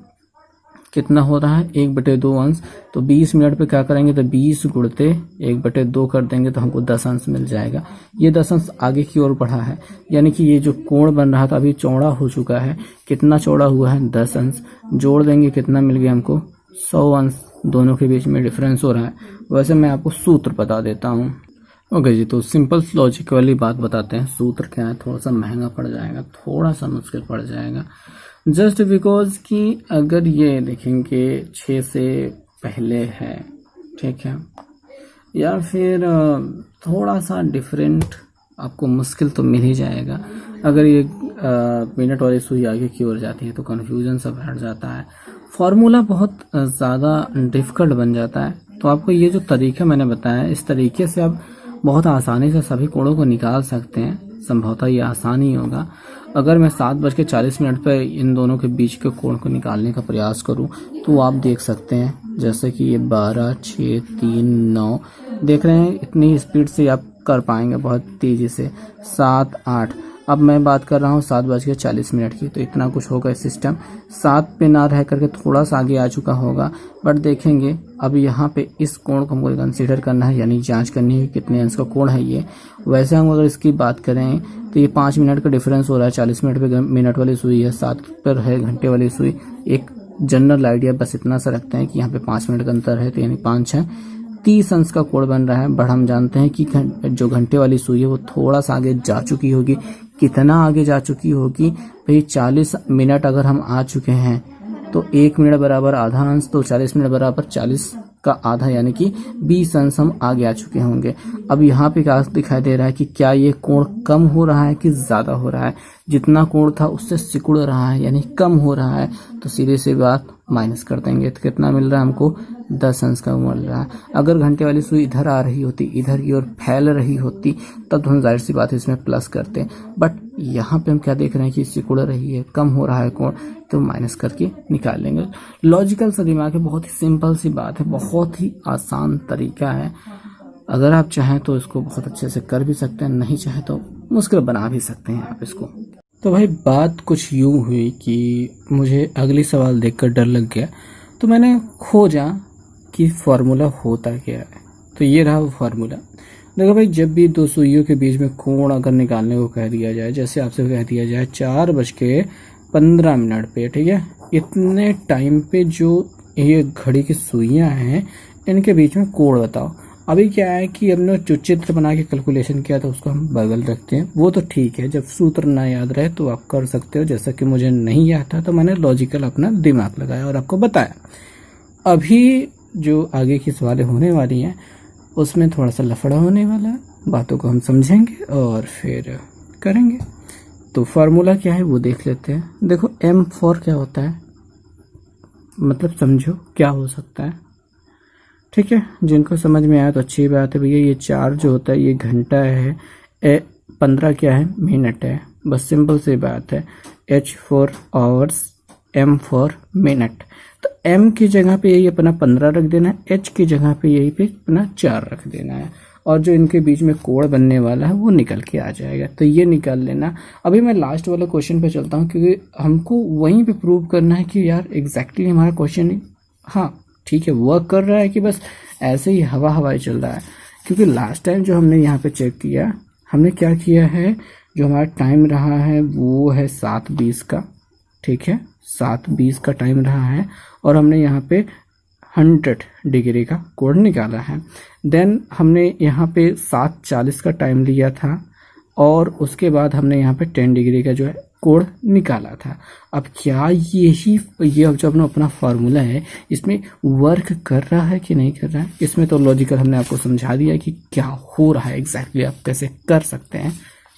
कितना हो रहा है 1/2 अंश, तो 20 मिनट पे क्या करेंगे तो 20 गुणते 1/2 कर देंगे तो हमको 10 अंश मिल जाएगा। ये 10 अंश आगे की ओर बढ़ा है, यानी कि ये जो कोण बन रहा था अभी चौड़ा हो चुका है। कितना चौड़ा हुआ है 10 अंश, जोड़ देंगे कितना मिल गया हमको 100 अंश, दोनों के बीच में डिफरेंस हो रहा है। वैसे मैं आपको सूत्र बता देता हूँ। ओके जी, तो सिंपल लॉजिक वाली बात बताते हैं। सूत्र क्या है, थोड़ा सा महंगा पड़ जाएगा, थोड़ा सा मुश्किल पड़ जाएगा, जस्ट बिकॉज कि अगर ये देखेंगे 6 से पहले है, ठीक है, या फिर थोड़ा सा डिफरेंट आपको मुश्किल तो मिल ही जाएगा। अगर ये मिनट वाली सुई आगे की ओर जाती है तो कन्फ्यूजन सब हट जाता है, फॉर्मूला बहुत ज़्यादा डिफ़िकल्ट बन जाता है। तो आपको ये जो तरीका मैंने बताया, इस तरीके से आप बहुत आसानी से सभी कोणों को निकाल सकते हैं। संभवतः ये आसान ही होगा। अगर मैं 7:40 पर इन दोनों के बीच के कोण को निकालने का प्रयास करूं तो आप देख सकते हैं जैसे कि ये 12, 6, 3, 9 देख रहे हैं, इतनी स्पीड से आप कर पाएंगे बहुत तेज़ी से। 7, 8, अब मैं बात कर रहा हूँ 7:40 की, तो इतना कुछ होगा सिस्टम। 7 पे ना रह करके थोड़ा सा आगे आ चुका होगा, बट देखेंगे अब यहाँ पे इस कोण को हमको कंसीडर करना है, यानी जांच करनी है कितने अंश का कोण है ये। वैसे हम अगर इसकी बात करें तो ये 5 मिनट का डिफरेंस हो रहा है। 40 मिनट पे मिनट वाली सुई है, 7 पर है घंटे वाली सुई। एक जनरल आइडिया बस इतना सा रखते हैं कि यहाँ पे 5 मिनट का अंतर है, तो यानी 5 है 30 अंश का कोण बन रहा है। बट हम जानते हैं कि जो घंटे वाली सुई है वो थोड़ा सा आगे जा चुकी होगी। कितना आगे जा चुकी होगी भाई, 40 मिनट अगर हम आ चुके हैं तो 1 मिनट बराबर आधा अंश, तो 40 मिनट बराबर 40 का आधा यानी कि 20 अंश हम आगे आ चुके होंगे। अब यहाँ पे क्या दिखाई दे रहा है कि क्या ये कोण कम हो रहा है कि ज़्यादा हो रहा है। जितना कोण था उससे सिकुड़ रहा है यानी कम हो रहा है, तो सीधे सी बात माइनस कर देंगे। तो कितना मिल रहा है हमको, 10 अंश का मिल रहा है। अगर घंटे वाली सुई इधर आ रही होती, इधर की ओर फैल रही होती, तब तो हम जाहिर सी बात है इसमें प्लस करते। बट यहाँ पे हम क्या देख रहे हैं कि सिकुड़ रही है, कम हो रहा है कोण, तो माइनस करके निकाल लेंगे। लॉजिकल सा दिमाग है, बहुत ही सिंपल सी बात है, बहुत ही आसान तरीका है। अगर आप चाहें तो इसको बहुत अच्छे से कर भी सकते हैं, नहीं चाहे तो मुश्किल बना भी सकते हैं आप इसको। तो भाई बात कुछ यूं हुई कि मुझे अगली सवाल देखकर डर लग गया, तो मैंने खोजा कि फार्मूला होता क्या है। तो ये रहा वो फार्मूला। देखो भाई, जब भी दो सुइयों के बीच में कोण अगर निकालने को कह दिया जाए, जैसे आपसे कह दिया जाए 4:15 पे, ठीक है, इतने टाइम पे जो ये घड़ी की सुइयां हैं इनके बीच में कोण बताओ। अभी क्या है कि हमने जो चित्र बना के कैलकुलेशन किया था उसको हम बगल रखते हैं, वो तो ठीक है। जब सूत्र ना याद रहे तो आप कर सकते हो, जैसा कि मुझे नहीं याद था तो मैंने लॉजिकल अपना दिमाग लगाया और आपको बताया। अभी जो आगे की सवालें होने वाली हैं उसमें थोड़ा सा लफड़ा होने वाला है, बातों को हम समझेंगे और फिर करेंगे। तो फार्मूला क्या है वो देख लेते हैं। देखो M4 क्या होता है, मतलब समझो क्या हो सकता है, ठीक है। जिनको समझ में आया तो अच्छी बात है भैया। ये 4 जो होता है ये घंटा है, 15 क्या है, मिनट है। बस सिंपल सी बात है, H for hours, M for minute. तो M की जगह पे यही अपना 15 रख देना है, H की जगह पे यही पे अपना 4 रख देना है, और जो इनके बीच में कोण बनने वाला है वो निकल के आ जाएगा। तो ये निकाल लेना। अभी मैं लास्ट वाले क्वेश्चन पे चलता हूँ, क्योंकि हमको वहीं पे प्रूव करना है कि यार एग्जैक्टली हमारा क्वेश्चन, हाँ ठीक है, वर्क कर रहा है कि बस ऐसे ही हवाई चल रहा है। क्योंकि लास्ट टाइम जो हमने यहाँ पे चेक किया, हमने क्या किया है, जो हमारा टाइम रहा है वो है 7:20 का, ठीक है, 7:20 का टाइम रहा है, और हमने यहाँ पे 100 डिग्री का कोण निकाला है। देन हमने यहाँ पे 7:40 का टाइम लिया था, और उसके बाद हमने यहाँ पे 10 डिग्री का जो है कोण निकाला था। अब क्या ये जो अपना फार्मूला है इसमें वर्क कर रहा है कि नहीं कर रहा है, इसमें तो लॉजिकल हमने आपको समझा दिया कि क्या हो रहा है एग्जैक्टली, आप कैसे कर सकते हैं।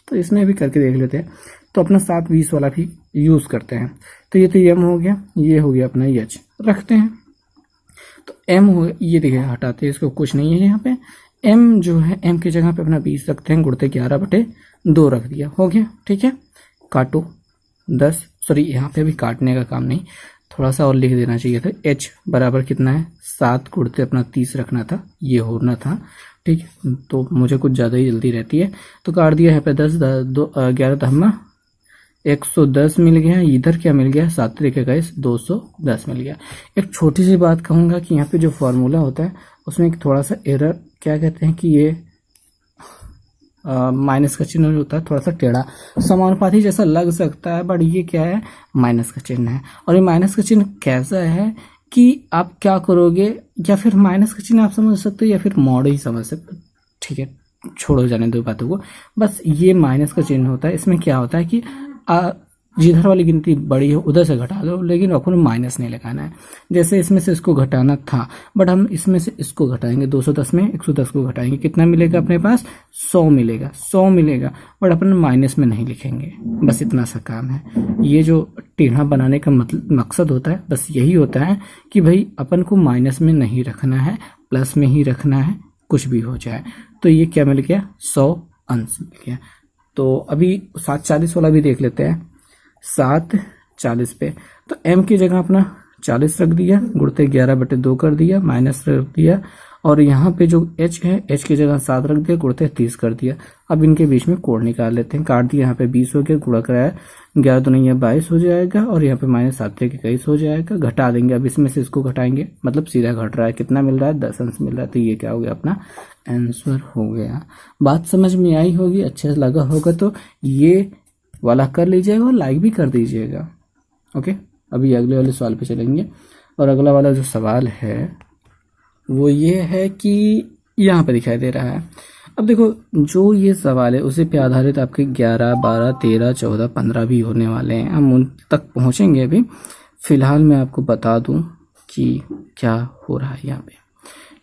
तो इसमें भी करके देख लेते हैं। तो अपना 7:20 वाला भी यूज़ करते हैं। तो ये तो M हो गया, ये हो गया अपना H, रखते हैं। तो M हो गया, ये देखिए हटाते हैं इसको, कुछ नहीं है यहाँ पे। M जो है, M की जगह पे अपना 20 रखते हैं, गुणते 11/2 रख दिया, हो गया, ठीक है। काटो 10, सॉरी यहाँ पे भी काटने का काम नहीं, थोड़ा सा और लिख देना चाहिए था। H बराबर कितना है, 7 गुणते अपना 30 रखना था, ये होना था, ठीक है। तो मुझे कुछ ज़्यादा ही जल्दी रहती है, तो काट दिया यहाँ पे 10, 11 दहमा 110 मिल गया। इधर क्या मिल गया, 7 3 21 210 मिल गया। एक छोटी सी बात कहूँगा कि यहाँ पे जो फॉर्मूला होता है उसमें एक थोड़ा सा एरर, क्या कहते हैं कि ये माइनस का चिन्ह होता है, थोड़ा सा टेढ़ा समानुपाती जैसा लग सकता है, बट ये क्या है, माइनस का चिन्ह है। और ये माइनस का चिन्ह कैसा है कि आप क्या करोगे, या फिर माइनस का चिन्ह आप समझ सकते हो या फिर मॉड ही समझ सकते हो, ठीक है, छोड़ो जाने दो बातों को। बस ये माइनस का चिन्ह होता है। इसमें क्या होता है कि जिधर वाली गिनती बड़ी है उधर से घटा दो, लेकिन अपन माइनस नहीं लगाना है। जैसे इसमें से इसको घटाना था, बट हम इसमें से इसको घटाएंगे, 210 में 110 को घटाएंगे, कितना मिलेगा अपने पास, 100 मिलेगा, 100 मिलेगा, बट अपन माइनस में नहीं लिखेंगे। बस इतना सा काम है। ये जो टेढ़ा बनाने का मकसद होता है बस यही होता है कि भाई अपन को माइनस में नहीं रखना है, प्लस में ही रखना है, कुछ भी हो जाए। तो ये क्या मिल गया, 100 अंश मिल गया। तो अभी 7:40 वाला भी देख लेते हैं। 7:40 पे तो M की जगह अपना 40 रख दिया, गुणते 11/2 कर दिया, माइनस रख दिया, और यहाँ पे जो H है, H की जगह 7 रख दिया, गुणते 30 कर दिया। अब इनके बीच में कोण निकाल लेते हैं। काट दिया, यहाँ पे 20 हो गया, गुणा कराया 11 दूनी 22 हो जाएगा, और यहाँ पे -7 21 हो जाएगा। घटा देंगे, अब इसमें से इसको घटाएंगे, मतलब सीधा घट रहा है, कितना मिल रहा है, 10 अंश मिल रहा है। तो ये क्या हो गया, अपना आंसर हो गया। बात समझ में आई होगी, अच्छा लगा होगा तो ये वाला कर लीजिएगा और लाइक भी कर दीजिएगा। ओके, अभी अगले वाले सवाल पे चलेंगे। और अगला वाला जो सवाल है वो ये है कि यहाँ पे दिखाई दे रहा है। अब देखो, जो ये सवाल है उसी पे आधारित आपके 11, 12, 13, 14, 15 भी होने वाले हैं। हम उन तक पहुँचेंगे। अभी फ़िलहाल मैं आपको बता दूँ कि क्या हो रहा है यहाँ पे।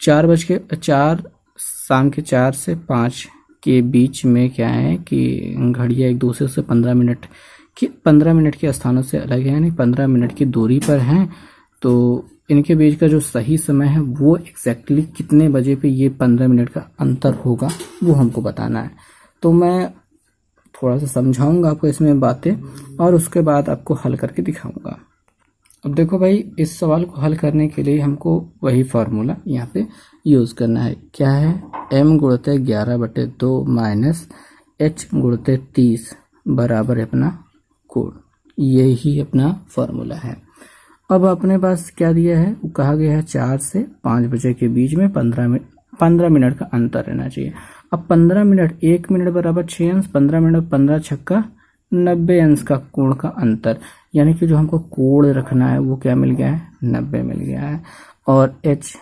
4 शाम के 4 से 5 के बीच में क्या है कि घड़ियाँ एक दूसरे से 15 मिनट के स्थानों से अलग है, यानी 15 मिनट की दूरी पर हैं। तो इनके बीच का जो सही समय है वो एग्जैक्टली कितने बजे पे ये 15 मिनट का अंतर होगा वो हमको बताना है। तो मैं थोड़ा सा समझाऊंगा आपको इसमें बातें और उसके बाद आपको हल करके दिखाऊंगा। अब देखो भाई, इस सवाल को हल करने के लिए हमको वही फार्मूला यहाँ पे यूज़ करना है। क्या है? m गुणित 11/2 माइनस h गुणित 30 बराबर है अपना कोण। यही अपना फार्मूला है। अब अपने पास क्या दिया है? वो कहा गया है 4 से 5 बजे के बीच में 15 मिनट का अंतर रहना चाहिए। अब 15 मिनट, 1 मिनट बराबर 6 अंश, 15 मिनट 15 छक्का 90 अंश का कोण का अंतर, यानी कि जो हमको कोण रखना है वो क्या मिल गया है? 90 मिल गया है। और h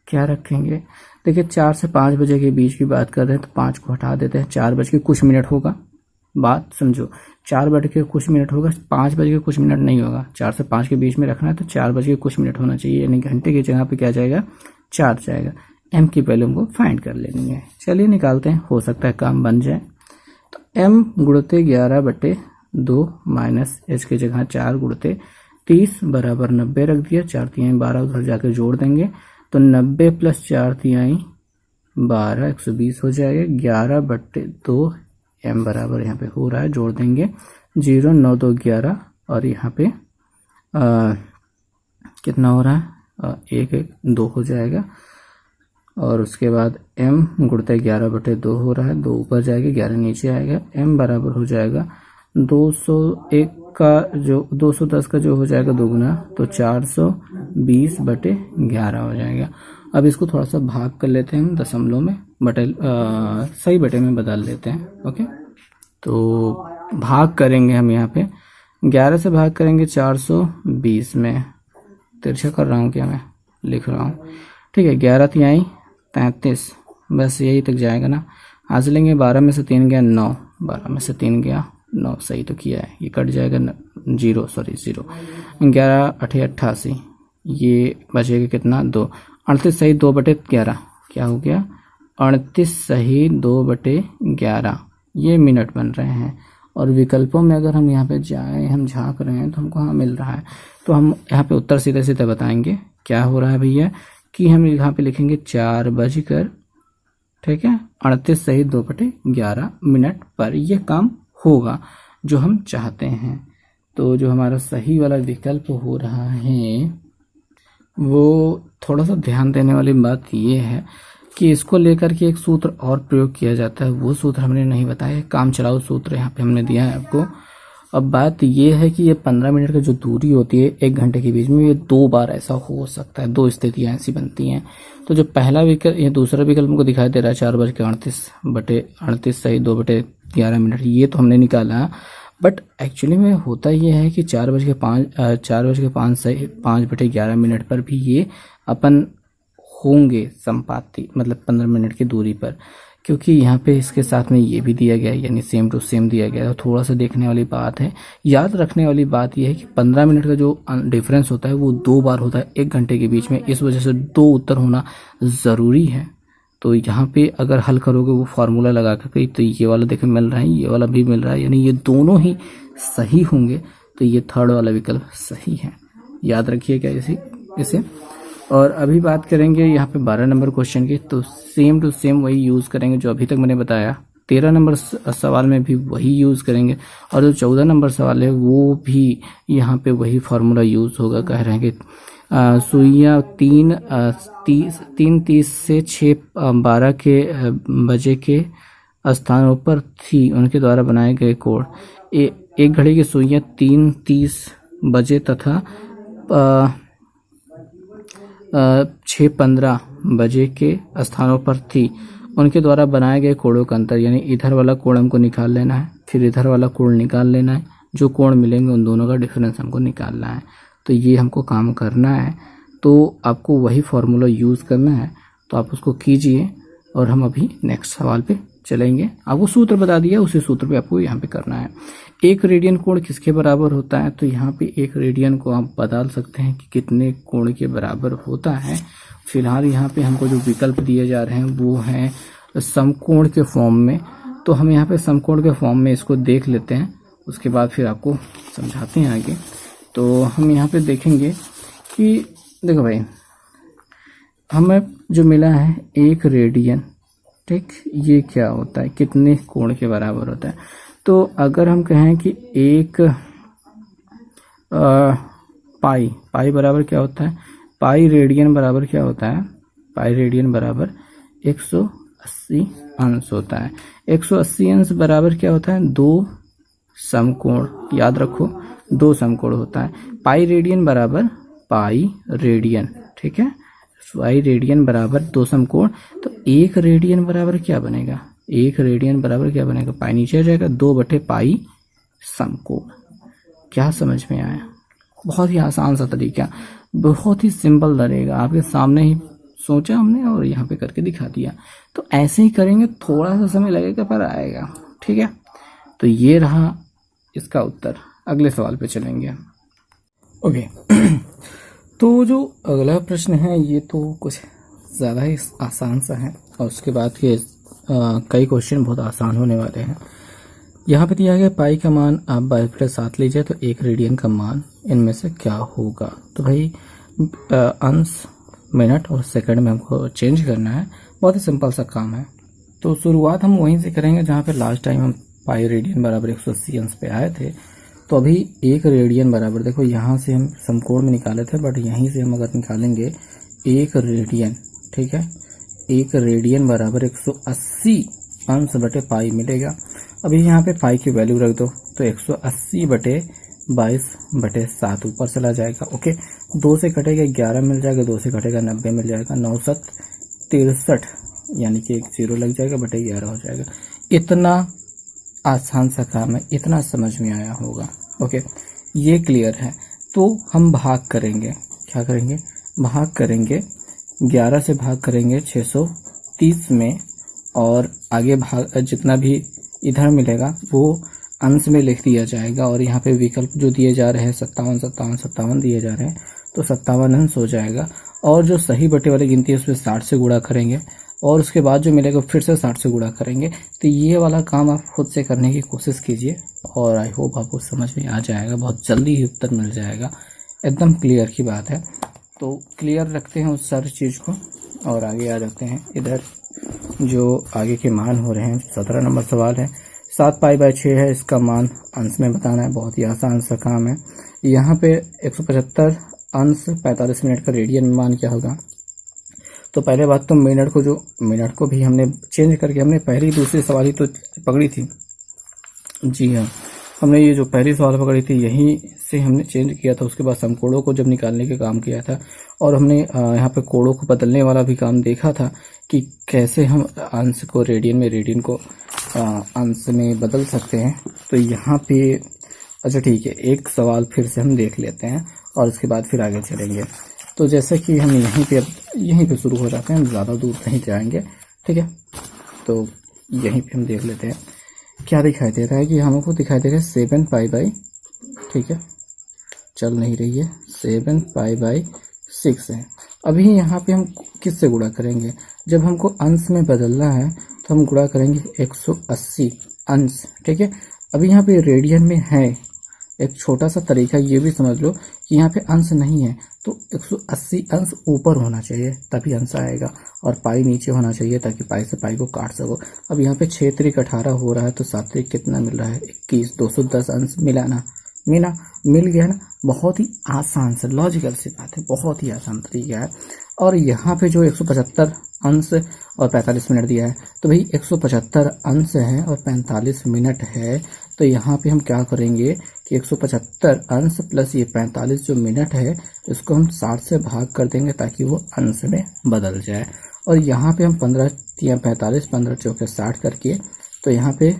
क्या रखेंगे? देखिए 4 से 5 बजे के बीच की बात कर रहे हैं तो 5 को हटा देते हैं, 4 बज के कुछ मिनट होगा। बात समझो, 4 बज के कुछ मिनट होगा, 5 बज के कुछ मिनट नहीं होगा। 4 से 5 के बीच में रखना है तो 4 बज के कुछ मिनट होना चाहिए, यानी घंटे की जगह पे क्या जाएगा? 4 जाएगा। m की वैल्यू हमको फाइंड कर लेनी है। चलिए निकालते हैं, हो सकता है काम बन जाए। तो m गुणित 11/2 माइनस h की जगह 4 गुणित 30 बराबर 90 रख दिया। 4 तिहाई 12 उधर जाकर जोड़ देंगे तो 90 प्लस 4 तिहाई 12 120 हो जाएगा। 11/2 m बराबर यहाँ पे हो रहा है, जोड़ देंगे 0 9 2 11 और यहाँ पे कितना हो रहा है? 1 1 2 हो जाएगा। और उसके बाद m गुणित 11/2 हो रहा है, 2 ऊपर जाएगा 11 नीचे आएगा। m बराबर हो जाएगा 201 का जो 210 का जो हो जाएगा दोगुना, तो 420/11 हो जाएगा। अब इसको थोड़ा सा भाग कर लेते हैं हम दशमलव में, सही बटे में बदल लेते हैं। ओके, तो भाग करेंगे हम यहाँ पे 11 से भाग करेंगे 420 में, तिरछा कर रहा हूँ क्या मैं, लिख रहा हूँ, ठीक है। 11 तिहाई 33, बस यही तक जाएगा ना। आज लेंगे 12 में से 3 गया 9, 12 में से 3 गया 9, सही तो किया है, ये कट जाएगा 0, 11 8 88, ये बचेगा कितना? 2, 38 सही 2/11 क्या हो गया? 38 सही 2/11, ये मिनट बन रहे हैं। और विकल्पों में अगर हम यहाँ पे जाएं, हम झांक रहे हैं तो हमको हाँ मिल रहा है, तो हम यहाँ पे उत्तर सीधे सीधे बताएंगे। क्या हो रहा है भैया कि हम यहाँ पे लिखेंगे 4 बजकर, ठीक है, 38 सही 2/11 मिनट पर यह काम होगा जो हम चाहते हैं। तो जो हमारा सही वाला विकल्प हो रहा है वो थोड़ा सा ध्यान देने वाली बात ये है कि इसको लेकर के एक सूत्र और प्रयोग किया जाता है, वो सूत्र हमने नहीं बताया, काम चलाओ सूत्र यहाँ पे हमने दिया है आपको। अब बात ये है कि ये 15 मिनट का जो दूरी होती है 1 घंटे के बीच में, ये 2 बार ऐसा हो सकता है, 2 स्थितियाँ ऐसी बनती हैं। तो जो पहला विकल्प, ये दूसरा विकल्प हमको दिखाई दे रहा है 4:38 सही 2/11 मिनट, ये तो हमने निकाला। बट एक्चुअली में होता ये है कि 4:05 सही 5/11 मिनट पर भी ये अपन होंगे संपाती, मतलब 15 मिनट की दूरी पर, क्योंकि यहाँ पे इसके साथ में ये भी दिया गया है, यानी सेम टू सेम दिया गया है। तो थोड़ा सा देखने वाली बात है, याद रखने वाली बात यह है कि 15 मिनट का जो डिफरेंस होता है वो 2 बार होता है 1 घंटे के बीच में, इस वजह से 2 उत्तर होना ज़रूरी है। तो यहाँ पे अगर हल करोगे वो फार्मूला लगा कर, तो ये वाला देखे मिल रहा है, ये वाला भी मिल रहा है, यानी ये दोनों ही सही होंगे, तो ये थर्ड वाला विकल्प सही है। याद रखिएगा इसे। और अभी बात करेंगे यहाँ पे 12 नंबर क्वेश्चन की, तो सेम टू सेम वही यूज़ करेंगे जो अभी तक मैंने बताया। 13 नंबर सवाल में भी वही यूज़ करेंगे, और जो 14 नंबर सवाल है वो भी यहाँ पे वही फार्मूला यूज़ होगा। कह रहे हैं कि सुइयाँ 3:30 से 6:12 के बजे के स्थानों पर थी, उनके द्वारा बनाए गए कोण। एक घड़ी की सुइयाँ 3:30 बजे तथा 6:15 बजे के स्थानों पर थी, उनके द्वारा बनाए गए कोणों का अंतर, यानी इधर वाला कोण हमको निकाल लेना है, फिर इधर वाला कोण निकाल लेना है, जो कोण मिलेंगे उन दोनों का डिफरेंस हमको निकालना है। तो ये हमको काम करना है, तो आपको वही फार्मूला यूज़ करना है, तो आप उसको कीजिए। और हम अभी नेक्स्ट सवाल पे चलेंगे। आपको सूत्र बता दिया, उसी सूत्र पे आपको यहाँ पे करना है। एक रेडियन कोण किसके बराबर होता है, तो यहाँ पे एक रेडियन को आप बदल सकते हैं कि कितने कोण के बराबर होता है। फिलहाल यहाँ पे हमको जो विकल्प दिए जा रहे हैं वो हैं समकोण के फॉर्म में, तो हम यहाँ पे समकोण के फॉर्म में इसको देख लेते हैं, उसके बाद फिर आपको समझाते हैं आगे। तो हम यहाँ पे देखेंगे कि देखो भाई, हमें जो मिला है एक रेडियन, ठीक, ये क्या होता है, कितने कोण के बराबर होता है। तो अगर हम कहें कि एक पाई बराबर क्या होता है, पाई रेडियन बराबर क्या होता है, पाई रेडियन बराबर 180 अंश होता है। 180 अंश बराबर क्या होता है, 2 समकोण, याद रखो 2 समकोण होता है। पाई रेडियन बराबर पाई रेडियन, ठीक है, पाई रेडियन बराबर 2 समकोण। तो एक रेडियन बराबर क्या बनेगा, एक रेडियन बराबर क्या बनेगा, पाई नीचे आ जाएगा, 2/पाई समकोण। क्या समझ में आया? बहुत ही आसान सा तरीका, बहुत ही सिंपल रहेगा, आपके सामने ही सोचा हमने और यहाँ पे करके दिखा दिया। तो ऐसे ही करेंगे, थोड़ा सा समय लगेगा पर आएगा, ठीक है। तो ये रहा इसका उत्तर। अगले सवाल पे चलेंगे। ओके तो जो अगला प्रश्न है ये तो कुछ ज़्यादा ही आसान सा है, और उसके बाद के कई क्वेश्चन बहुत आसान होने वाले हैं। यहाँ पे दिया गया पाई का मान आप बाई 7 लीजिए तो एक रेडियन का मान इनमें से क्या होगा। तो भाई अंश, मिनट और सेकंड में हमको चेंज करना है, बहुत ही सिंपल सा काम है। तो शुरुआत हम वहीं से करेंगे जहाँ पे लास्ट टाइम हम पाई रेडियन बराबर 180 अंश पे आए थे। तो अभी एक रेडियन बराबर, देखो यहाँ से हम समकोण में निकाले थे, बट यहीं से हम अगर निकालेंगे एक रेडियन, ठीक है, एक रेडियन बराबर 180 अंश बटे पाई मिलेगा। अभी यहाँ पे पाई की वैल्यू रख दो, तो 180 बटे 22/7 ऊपर चला जाएगा। ओके, 2 से कटेगा 11 मिल जाएगा, 2 से कटेगा 90 मिल जाएगा, 9 7 63, यानी कि एक 0 लग जाएगा, बटे 11 हो जाएगा। इतना आसान सा काम है, इतना समझ में आया होगा। ओके, ये क्लियर है। तो हम भाग करेंगे, क्या करेंगे, भाग करेंगे, 11 से भाग करेंगे 630 में, और आगे भाग जितना भी इधर मिलेगा वो अंश में लिख दिया जाएगा। और यहाँ पे विकल्प जो दिए जा रहे हैं 57 57 57 दिए जा रहे हैं, तो 57 अंश हो जाएगा। और जो सही बटे वाली गिनती है उसमें 60 से गुणा करेंगे, और उसके बाद जो मिलेगा फिर से 60 से गुणा करेंगे। तो ये वाला काम आप खुद से करने की कोशिश कीजिए, और आई होप आपको समझ में आ जाएगा, बहुत जल्दी ही उत्तर मिल जाएगा, एकदम क्लियर की बात है। तो क्लियर रखते हैं उस सारी चीज़ को, और आगे आ जाते हैं। इधर जो आगे के मान हो रहे हैं, 17 नंबर सवाल है। 7 पाई/6 है, इसका मान अंश में बताना है, बहुत ही आसान सा काम है। यहाँ पे 175 अंश 45 मिनट का रेडियन में मान क्या होगा। तो पहले बात तो मिनट को भी हमने चेंज करके, हमने पहली दूसरी सवाल ही तो पकड़ी थी। जी हाँ, हमने ये जो पहली सवाल पकड़ी थी यहीं से हमने चेंज किया था। उसके बाद समकोणों को जब निकालने के काम किया था, और हमने यहाँ पे कोणों को बदलने वाला भी काम देखा था कि कैसे हम अंश को रेडियन में, रेडियन को अंश में बदल सकते हैं। तो यहाँ पे अच्छा ठीक है, एक सवाल फिर से हम देख लेते हैं और उसके बाद फिर आगे चलेंगे। तो जैसे कि हम यहीं पे शुरू हो जाते हैं, ज़्यादा दूर नहीं जाएंगे, ठीक है। तो यहीं पे हम देख लेते हैं क्या दिखाई दे रहा है, कि हमको दिखाई दे रहा है 7 पाई/, ठीक है, चल नहीं रही है, 7 पाई/6 है। अभी यहाँ पे हम किससे गुणा करेंगे, जब हमको अंश में बदलना है तो हम गुणा करेंगे 180 अंश, ठीक है। अभी यहाँ पे रेडियन में है, एक छोटा सा तरीका ये भी समझ लो कि यहाँ पे अंश नहीं है, तो 180 अंश ऊपर होना चाहिए तभी अंश आएगा, और पाई नीचे होना चाहिए ताकि पाई से पाई को काट सको। अब यहाँ पे 6 त्रिक 18 हो रहा है, तो 7 त्रिक कितना मिल रहा है, 21, 210 अंश मिल गया ना। बहुत ही आसान से लॉजिकल सी बात है, बहुत ही आसान तरीका है। और यहाँ पे जो 175 अंश और 45 मिनट दिया है, तो भाई 175 अंश है और 45 मिनट है, तो यहाँ पे हम क्या करेंगे कि 175 अंश प्लस ये 45 जो मिनट है, इसको हम 60 से भाग कर देंगे ताकि वो अंश में बदल जाए। और यहाँ पे हम 15 या 45, 15 चौके 60 करके, तो यहाँ पे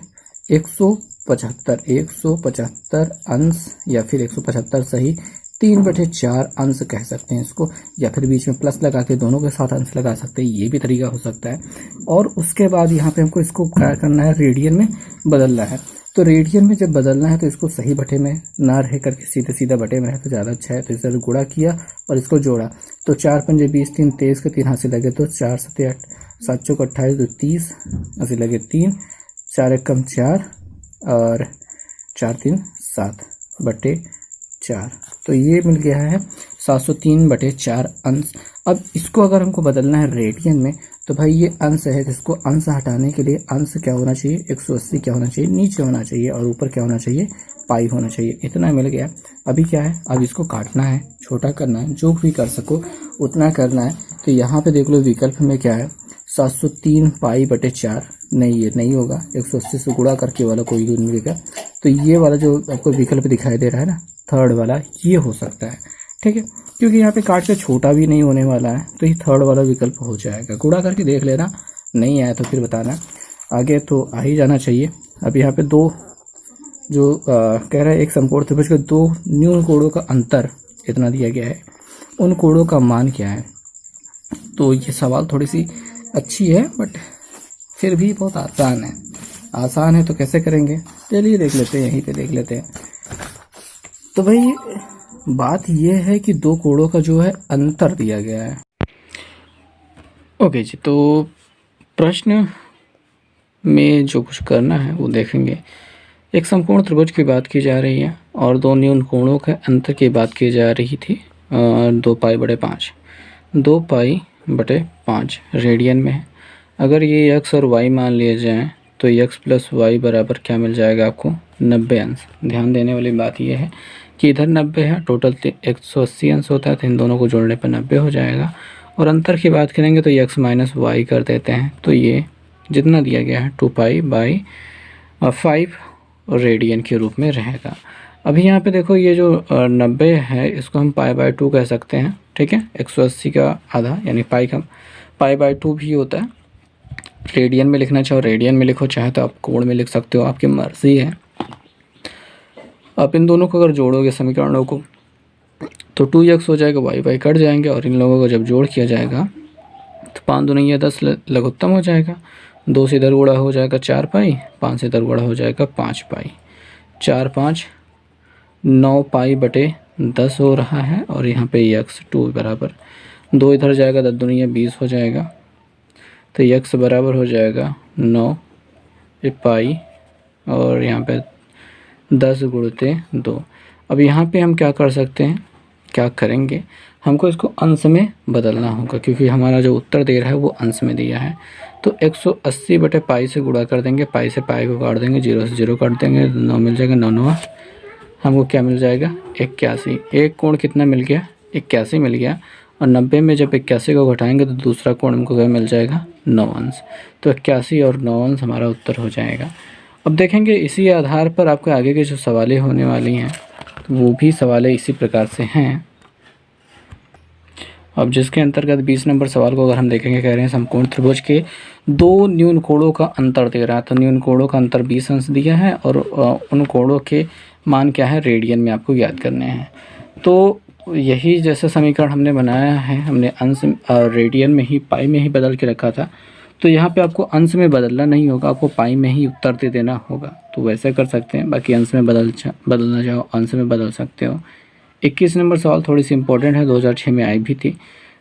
175 अंश, या फिर 175 सही 3/4 अंश कह सकते हैं इसको, या फिर बीच में प्लस लगा के दोनों के साथ अंश लगा सकते हैं, ये भी तरीका हो सकता है। और उसके बाद यहाँ पे हमको इसको क्या करना है, रेडियन में बदलना है। तो रेडियन में जब बदलना है तो इसको सही बटे में ना रह करके सीधे सीधा बटे में रहे तो ज़्यादा अच्छा है। तो इसे गुणा किया और इसको जोड़ा तो 4 पंजे 20, 3 23 के 3 हाथ से लगे तो 4 सत्ते 8, 7 चौक 28 तो 30 ऐसे लगे 3, 4 एक कम 4 और 4 3 7 बटे 4। तो ये मिल गया है 703 बटे 4 अंश। अब इसको अगर हमको बदलना है रेडियन में तो भाई ये अंश है, इसको अंश हटाने के लिए अंश क्या होना चाहिए, 180 क्या होना चाहिए, नीचे होना चाहिए और ऊपर क्या होना चाहिए, पाई होना चाहिए। इतना मिल गया। अभी क्या है, अब इसको काटना है, छोटा करना है, जो भी कर सको उतना करना है। तो यहाँ पे देख लो विकल्प में क्या है, 703 पाई बटे 4। नहीं, ये नहीं होगा, 180 से गुणा करके वाला कोई नहीं मिलेगा। तो ये वाला जो आपको विकल्प दिखाई दे रहा है ना, थर्ड वाला, ये हो सकता है। ठीक है, क्योंकि यहाँ पे काट के छोटा भी नहीं होने वाला है तो ये थर्ड वाला विकल्प हो जाएगा। गुणा करके देख लेना, नहीं आया तो फिर बताना, आगे तो आ ही जाना चाहिए। अब यहाँ पे दो जो कह रहा है एक समकोण त्रिभुज के दो न्यून कोणों का अंतर इतना दिया गया है, उन कोणों का मान क्या है। तो ये सवाल थोड़ी सी अच्छी है बट फिर भी बहुत आसान है। आसान है तो कैसे करेंगे, चलिए देख लेते हैं, यहीं पे देख लेते हैं। तो भाई बात यह है कि दो कोणों का जो है अंतर दिया गया है। ओके जी, तो प्रश्न में जो कुछ करना है वो देखेंगे। एक समकोण त्रिभुज की बात की जा रही है और दो न्यून कोणों के अंतर की बात की जा रही थी। 2 पाई बटे 5, 2 पाई बटे 5 रेडियन में है। अगर ये x और y मान लिए जाएँ तो x प्लस वाई बराबर क्या मिल जाएगा आपको, 90 अंश। ध्यान देने वाली बात यह है कि इधर 90 है, टोटल 180 अंश होता है, तो इन दोनों को जोड़ने पर 90 हो जाएगा। और अंतर की बात करेंगे तो x माइनस वाई कर देते हैं, तो ये जितना दिया गया है 2 पाई बाई 5 रेडियन के रूप में रहेगा। अभी यहाँ पे देखो ये जो 90 है इसको हम पाई बाई 2 कह सकते हैं। ठीक है, 180 का आधा यानी पाई का पाई बाई 2 भी होता है। रेडियन में लिखना चाहो रेडियन में लिखो, चाहे तो आप कोण में लिख सकते हो, आपकी मर्जी है। आप इन दोनों को अगर जोड़ोगे समीकरणों को तो 2x हो जाएगा, वाई वाई कट जाएंगे और इन लोगों को जब जोड़ किया जाएगा तो 5 दूनी या 10 लघुत्तम हो जाएगा। 2 से इधर गुणा हो जाएगा 4 पाई, 5 से इधर गुणा हो जाएगा 5 पाई, 4 5 9 पाई बटे 10 हो रहा है। और यहाँ पे x 2 बराबर 2 इधर जाएगा, 10 दूनी या 20 हो जाएगा, तो x बराबर हो जाएगा 9 पाई और यहाँ पे 10 गुणते 2। अब यहाँ पे हम क्या कर सकते हैं, क्या करेंगे, हमको इसको अंश में बदलना होगा क्योंकि हमारा जो उत्तर दे रहा है वो अंश में दिया है। तो 180 बटे पाई से गुणा कर देंगे, पाई से पाई को काट देंगे, 0 से 0 काट देंगे, 9 मिल जाएगा, 9 9 हमको क्या मिल जाएगा 81। एक कोण कितना मिल गया, 81 मिल गया। और 90 में जब 81 को घटाएंगे तो दूसरा कोण हमको क्या मिल जाएगा 9 अंश। तो 81 और 9 अंश हमारा उत्तर हो जाएगा। अब देखेंगे इसी आधार पर आपके आगे के जो सवालें होने वाली हैं तो वो भी सवालें इसी प्रकार से हैं। अब जिसके अंतर्गत 20 नंबर सवाल को अगर हम देखेंगे, कह रहे हैं समकोण त्रिभुज के दो न्यून कोणों का अंतर दे रहा है। तो न्यून कोणों का अंतर 20 अंश दिया है और उन कोणों के मान क्या है रेडियन में आपको याद करने हैं। तो यही जैसा समीकरण हमने बनाया है, हमने अंश रेडियन में ही पाई में ही बदल के रखा था। तो यहाँ पे आपको अंश में बदलना नहीं होगा, आपको पाई में ही उत्तर दे देना होगा। तो वैसे कर सकते हैं, बाकी अंश में बदलना चाहो अंश में बदल सकते हो। 21 नंबर सवाल थोड़ी सी इंपॉर्टेंट है, 2006 में आई भी थी।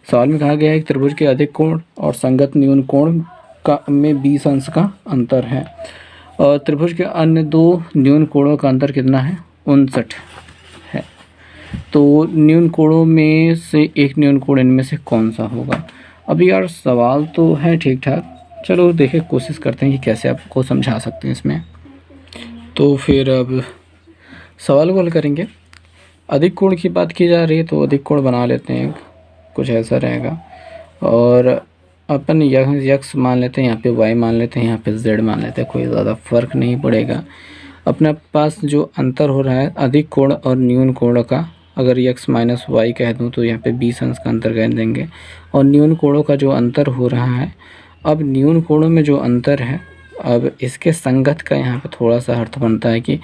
सवाल में कहा गया है कि त्रिभुज के अधिक कोण और संगत न्यून कोण का में 20 अंश का अंतर है और त्रिभुज के अन्य दो न्यून कोणों का अंतर कितना है, 59 है। तो न्यून कोणों में से एक न्यून कोण इनमें से कौन सा होगा। अभी यार सवाल तो है ठीक ठाक, चलो देखें कोशिश करते हैं कि कैसे आपको समझा सकते हैं इसमें। तो फिर अब सवाल को हल करेंगे। अधिक कोण की बात की जा रही है तो अधिक कोण बना लेते हैं, कुछ ऐसा रहेगा। और अपन यक्स मान लेते हैं, यहाँ पे वाई मान लेते हैं, यहाँ पे जेड मान लेते हैं, कोई ज़्यादा फर्क नहीं पड़ेगा। अपने पास जो अंतर हो रहा है अधिक कोण और न्यून कोण का, अगर x माइनस वाई कह दूँ तो यहाँ पे 20 अंश का अंतर कह देंगे। और न्यून कोणों का जो अंतर हो रहा है, अब न्यून कोणों में जो अंतर है, अब इसके संगत का यहाँ पे थोड़ा सा अर्थ बनता है कि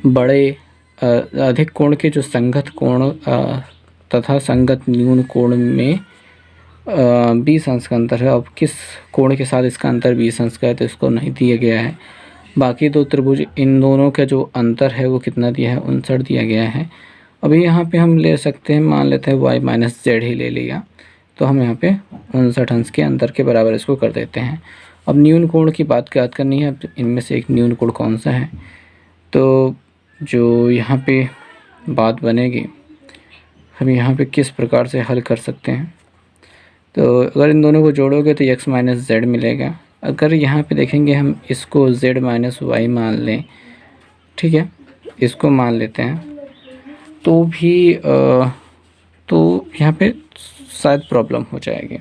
बड़े अधिक कोण के जो संगत कोण तथा संगत न्यून कोण में 20 अंश का अंतर है। अब किस कोण के साथ इसका अंतर 20 अंश का है तो इसको नहीं दिया गया है। बाकी दो त्रिभुज, इन दोनों का जो अंतर है वो कितना दिया है, 59 दिया गया है। अभी यहाँ पे हम ले सकते हैं, मान लेते हैं y माइनस जेड ही ले लिया, तो हम यहाँ पे 59 अंश के अंतर के बराबर इसको कर देते हैं। अब न्यून कोण की बात याद करनी है, इनमें से एक न्यून कोण कौन सा है, तो जो यहाँ पे बात बनेगी, हम यहाँ पे किस प्रकार से हल कर सकते हैं। तो अगर इन दोनों को जोड़ोगे तो x माइनस जेड मिलेगा। अगर यहाँ पे देखेंगे हम इसको z माइनस वाई मान लें, ठीक है, इसको मान लेते हैं, तो भी तो यहाँ पे शायद प्रॉब्लम हो जाएगी,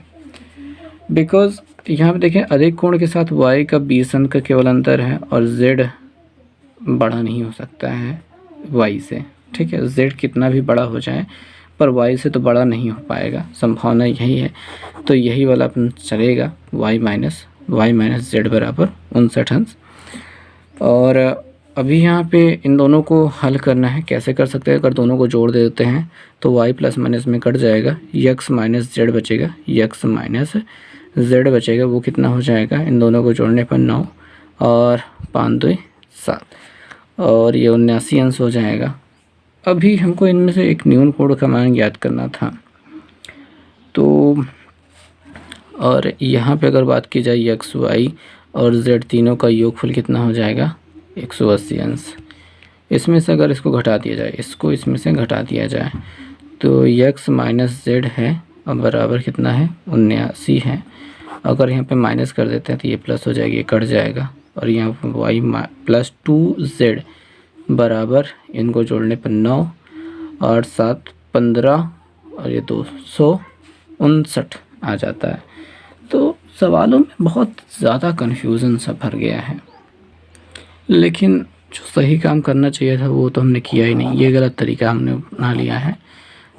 बिकॉज़ यहाँ पे देखें अधिक कोण के साथ y का 20 अंक का केवल अंतर है और z बड़ा नहीं हो सकता है y से, ठीक है। z कितना भी बड़ा हो जाए पर y से तो बड़ा नहीं हो पाएगा, संभावना यही है। तो यही वाला अपन चलेगा, y माइनस जेड बराबर 59 अंश। और अभी यहाँ पे इन दोनों को हल करना है, कैसे कर सकते हैं, अगर दोनों को जोड़ देते हैं तो y प्लस माइनस में कट जाएगा, x माइनस जेड बचेगा, x माइनस जेड बचेगा, वो कितना हो जाएगा, इन दोनों को जोड़ने पर 9 और 5 2 7 और ये 79 अंश हो जाएगा। अभी हमको इनमें से एक न्यून कोण का मान ज्ञात करना था, तो और यहाँ पे अगर बात की जाए x y और z तीनों का योगफल कितना हो जाएगा, 180 अंश। इसमें से अगर इसको घटा दिया जाए, इसको इसमें से घटा दिया जाए, तो x माइनस जेड है और बराबर कितना है, 79 है। अगर यहाँ पे माइनस कर देते हैं तो ये प्लस हो जाएगी, ये कट जाएगा, और यहाँ पर y प्लस 2z बराबर, इनको जोड़ने पर 9 और 7 15 और ये 259 आ जाता है। तो सवालों में बहुत ज़्यादा कन्फ्यूज़न सा भर गया है, लेकिन जो सही काम करना चाहिए था वो तो हमने किया ही नहीं, ये गलत तरीका हमने अपना लिया है।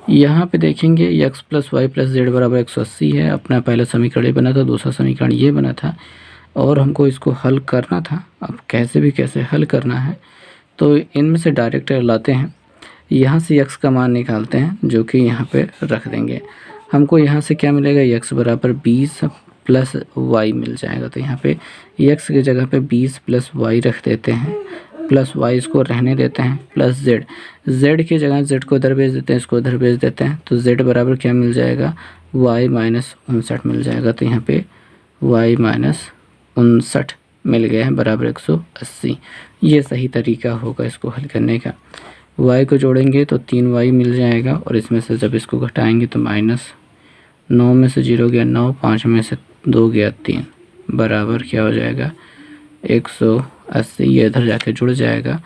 यहाँ पे देखेंगे x plus y plus z बराबर 180 है, अपना पहला समीकरण ये बना था, दूसरा समीकरण ये बना था और हमको इसको हल करना था। अब कैसे भी कैसे हल करना है, तो इनमें से डायरेक्ट लाते हैं, यहाँ से x का मान निकालते हैं जो कि यहाँ पे रख देंगे। हमको यहाँ से क्या मिलेगा, x बराबर 20 प्लस y मिल जाएगा। तो यहाँ पे x की जगह पे 20 प्लस y रख देते हैं, प्लस y इसको रहने देते हैं, प्लस z की जगह z को इधर भेज देते हैं, इसको इधर भेज देते हैं, तो z बराबर क्या मिल जाएगा, y माइनस 59 मिल जाएगा। तो यहाँ पे y माइनस 59 मिल गया है बराबर 180। ये सही तरीका होगा इसको हल करने का। y को जोड़ेंगे तो 3y मिल जाएगा और इसमें से जब इसको घटाएंगे तो माइनस 9 में से 0 गया 9, 5 में से 2 गया 3, बराबर क्या हो जाएगा, 180। ये इधर जाके जुड़ जाएगा,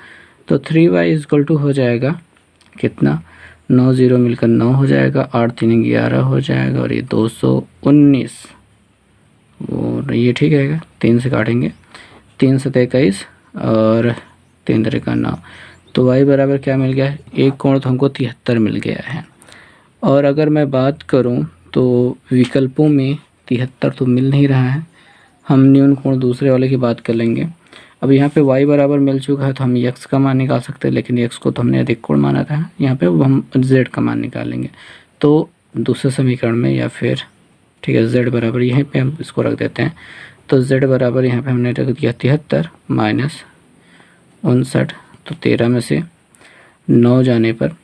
तो 3y इक्वल टू हो जाएगा कितना, 9 0 मिलकर 9 हो जाएगा, 8 3 11 हो जाएगा और ये 219, और ये ठीक रहेगा। 3 से काटेंगे, 3 से 21 और 3 3 का 9, तो y बराबर क्या मिल गया है, एक कोण तो हमको 73 मिल गया है। और अगर मैं बात करूं तो विकल्पों में 73 तो मिल नहीं रहा है, हम न्यून कोण दूसरे वाले की बात कर लेंगे। अब यहाँ पे y बराबर मिल चुका है तो हम x का मान निकाल सकते हैं, लेकिन x को तो हमने अधिक कोण माना था, यहाँ पे हम z का मान निकालेंगे। तो दूसरे समीकरण में या फिर ठीक है z बराबर यहीं पे हम इसको रख देते हैं, तो z बराबर यहाँ पे हमने रख दिया 73 माइनस 59, तो 13 में से 9 जाने पर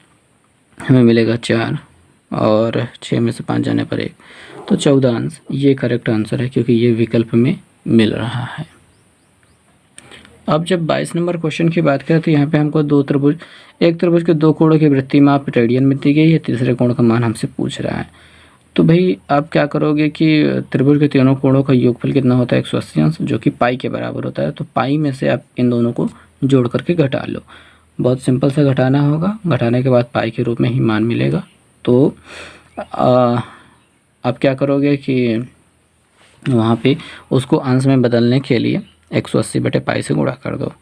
हमें मिलेगा 4 और 6 में से 5 जाने पर 1, तो 14 अंश। ये करेक्ट आंसर है क्योंकि ये विकल्प में मिल रहा है। अब जब 22 नंबर क्वेश्चन की बात करें तो यहाँ पे हमको एक त्रिभुज के दो कोणों की वृत्ति माप रेडियन में दी गई है, तीसरे कोण का मान हमसे पूछ रहा है। तो भाई आप क्या करोगे कि त्रिभुज के तीनों कोणों का योगफल कितना होता है, 180 अंश, जो कि पाई के बराबर होता है। तो पाई में से आप इन दोनों को जोड़ करके घटा लो, बहुत सिंपल सा घटाना होगा, घटाने के बाद पाई के रूप में ही मान मिलेगा। तो आप क्या करोगे कि वहाँ पे उसको अंश में बदलने के लिए 180 बटे पाई से गुणा कर दो,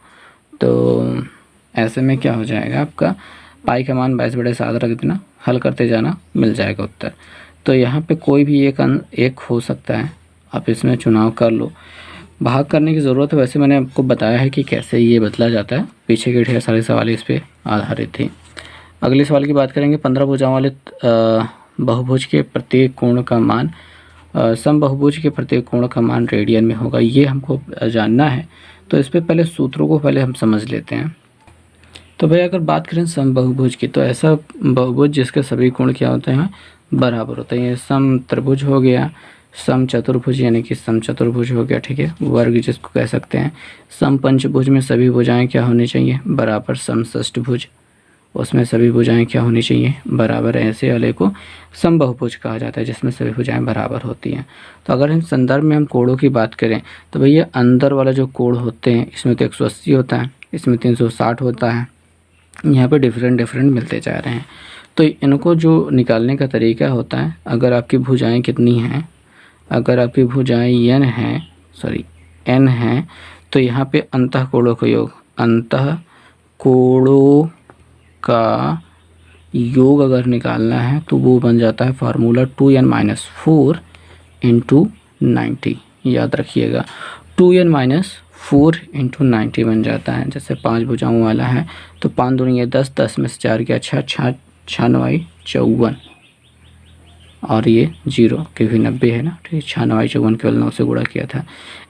तो ऐसे में क्या हो जाएगा, आपका पाई का मान 22/7 रख देना, हल करते जाना, मिल जाएगा उत्तर। तो यहाँ पे कोई भी एक हो सकता है, आप इसमें चुनाव कर लो। भाग करने की ज़रूरत है, वैसे मैंने आपको बताया है कि कैसे ये बदला जाता है, पीछे के ढेर सारे सवाल इस पर आधारित थे। अगले सवाल की बात करेंगे, 15 भुजाओं वाले बहुभुज के प्रत्येक कोण का मान समबहुभुज के प्रत्येक कोण का मान रेडियन में होगा, ये हमको जानना है। तो इस पे पहले सूत्रों को पहले हम समझ लेते हैं। तो भाई अगर बात करें समबाहुभुज की, तो ऐसा बहुभुज जिसके सभी कोण क्या होते हैं, बराबर होते हैं। ये सम त्रिभुज हो गया, सम चतुर्भुज यानी कि सम चतुर्भुज हो गया, ठीक है, वर्ग जिसको कह सकते हैं। सम पंचभुज में सभी भुजाएं क्या होनी चाहिए, बराबर। सम षष्ठभुज, उसमें सभी भुजाएं क्या होनी चाहिए, बराबर। ऐसे वाले को समबाहुभुज कहा जाता है जिसमें सभी भुजाएं बराबर होती हैं। तो अगर हम संदर्भ में हम कोणों की बात करें तो भैया अंदर वाला जो कोण होते हैं इसमें तो 180 होता है, इसमें 360 होता है, यहाँ पे डिफरेंट मिलते जा रहे हैं। तो इनको जो निकालने का तरीका होता है, अगर आपकी भुजाएं कितनी हैं, अगर आपकी भुजाएं n हैं, तो यहाँ पे अंतः कोणों का योग, अंतः कोणों का योग अगर निकालना है तो वो बन जाता है फार्मूला 2n-4 इंटू 90। याद रखिएगा 2n-4 इंटू 90 बन जाता है। जैसे 5 भुजाओं वाला है तो 5 दूनी 10, 10 में से 4 गया 6, 6 9 54 और ये 0 क्योंकि 90 है ना, ठीक है। 6 9 54 केवल 9 से गुणा किया था।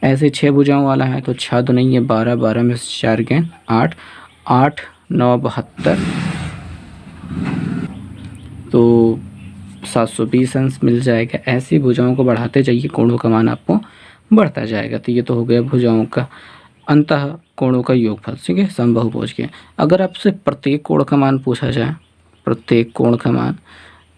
ऐसे 6 भुजाओं वाला है तो 6 दूनी 12, 12 में से 4 गए 8, 8 9 72, तो 720 अंश मिल जाएगा। ऐसी भुजाओं को बढ़ाते जाइए, कोणों का मान आपको बढ़ता जाएगा। तो ये तो हो गया भुजाओं का अंतः कोणों का योगफल, ठीक है, समबाहुभुज के। अगर आपसे प्रत्येक कोण का मान पूछा जाए, प्रत्येक कोण का मान,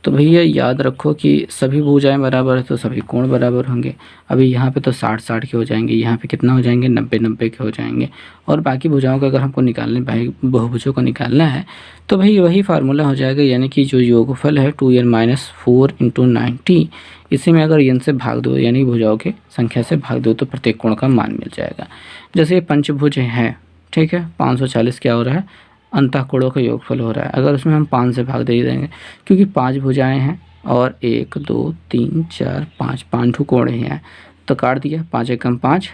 तो भैया याद रखो कि सभी भुजाएं बराबर है तो सभी कोण बराबर होंगे। अभी यहाँ पे तो 60 60 के हो जाएंगे, यहाँ पे कितना हो जाएंगे 90 90 के हो जाएंगे। और बाकी भुजाओं का अगर हमको निकालने, भाई बहुभुजों को निकालना है तो भाई वही फार्मूला हो जाएगा, यानी कि जो योगफल है 2n-4 इंटू 90, इसी में अगर n से भाग दो यानी भुजाओं की संख्या से भाग दो तो प्रत्येक कोण का मान मिल जाएगा। जैसे ये पंचभुज है, ठीक है, 540 क्या हो रहा है, अंतः कोणों का योगफल हो रहा है। अगर उसमें हम 5 से भाग दे देंगे क्योंकि 5 भुजाएं हैं और 1 2 3 4 5 5 कोण ही हैं, तो काट दिया, 5 एकम 5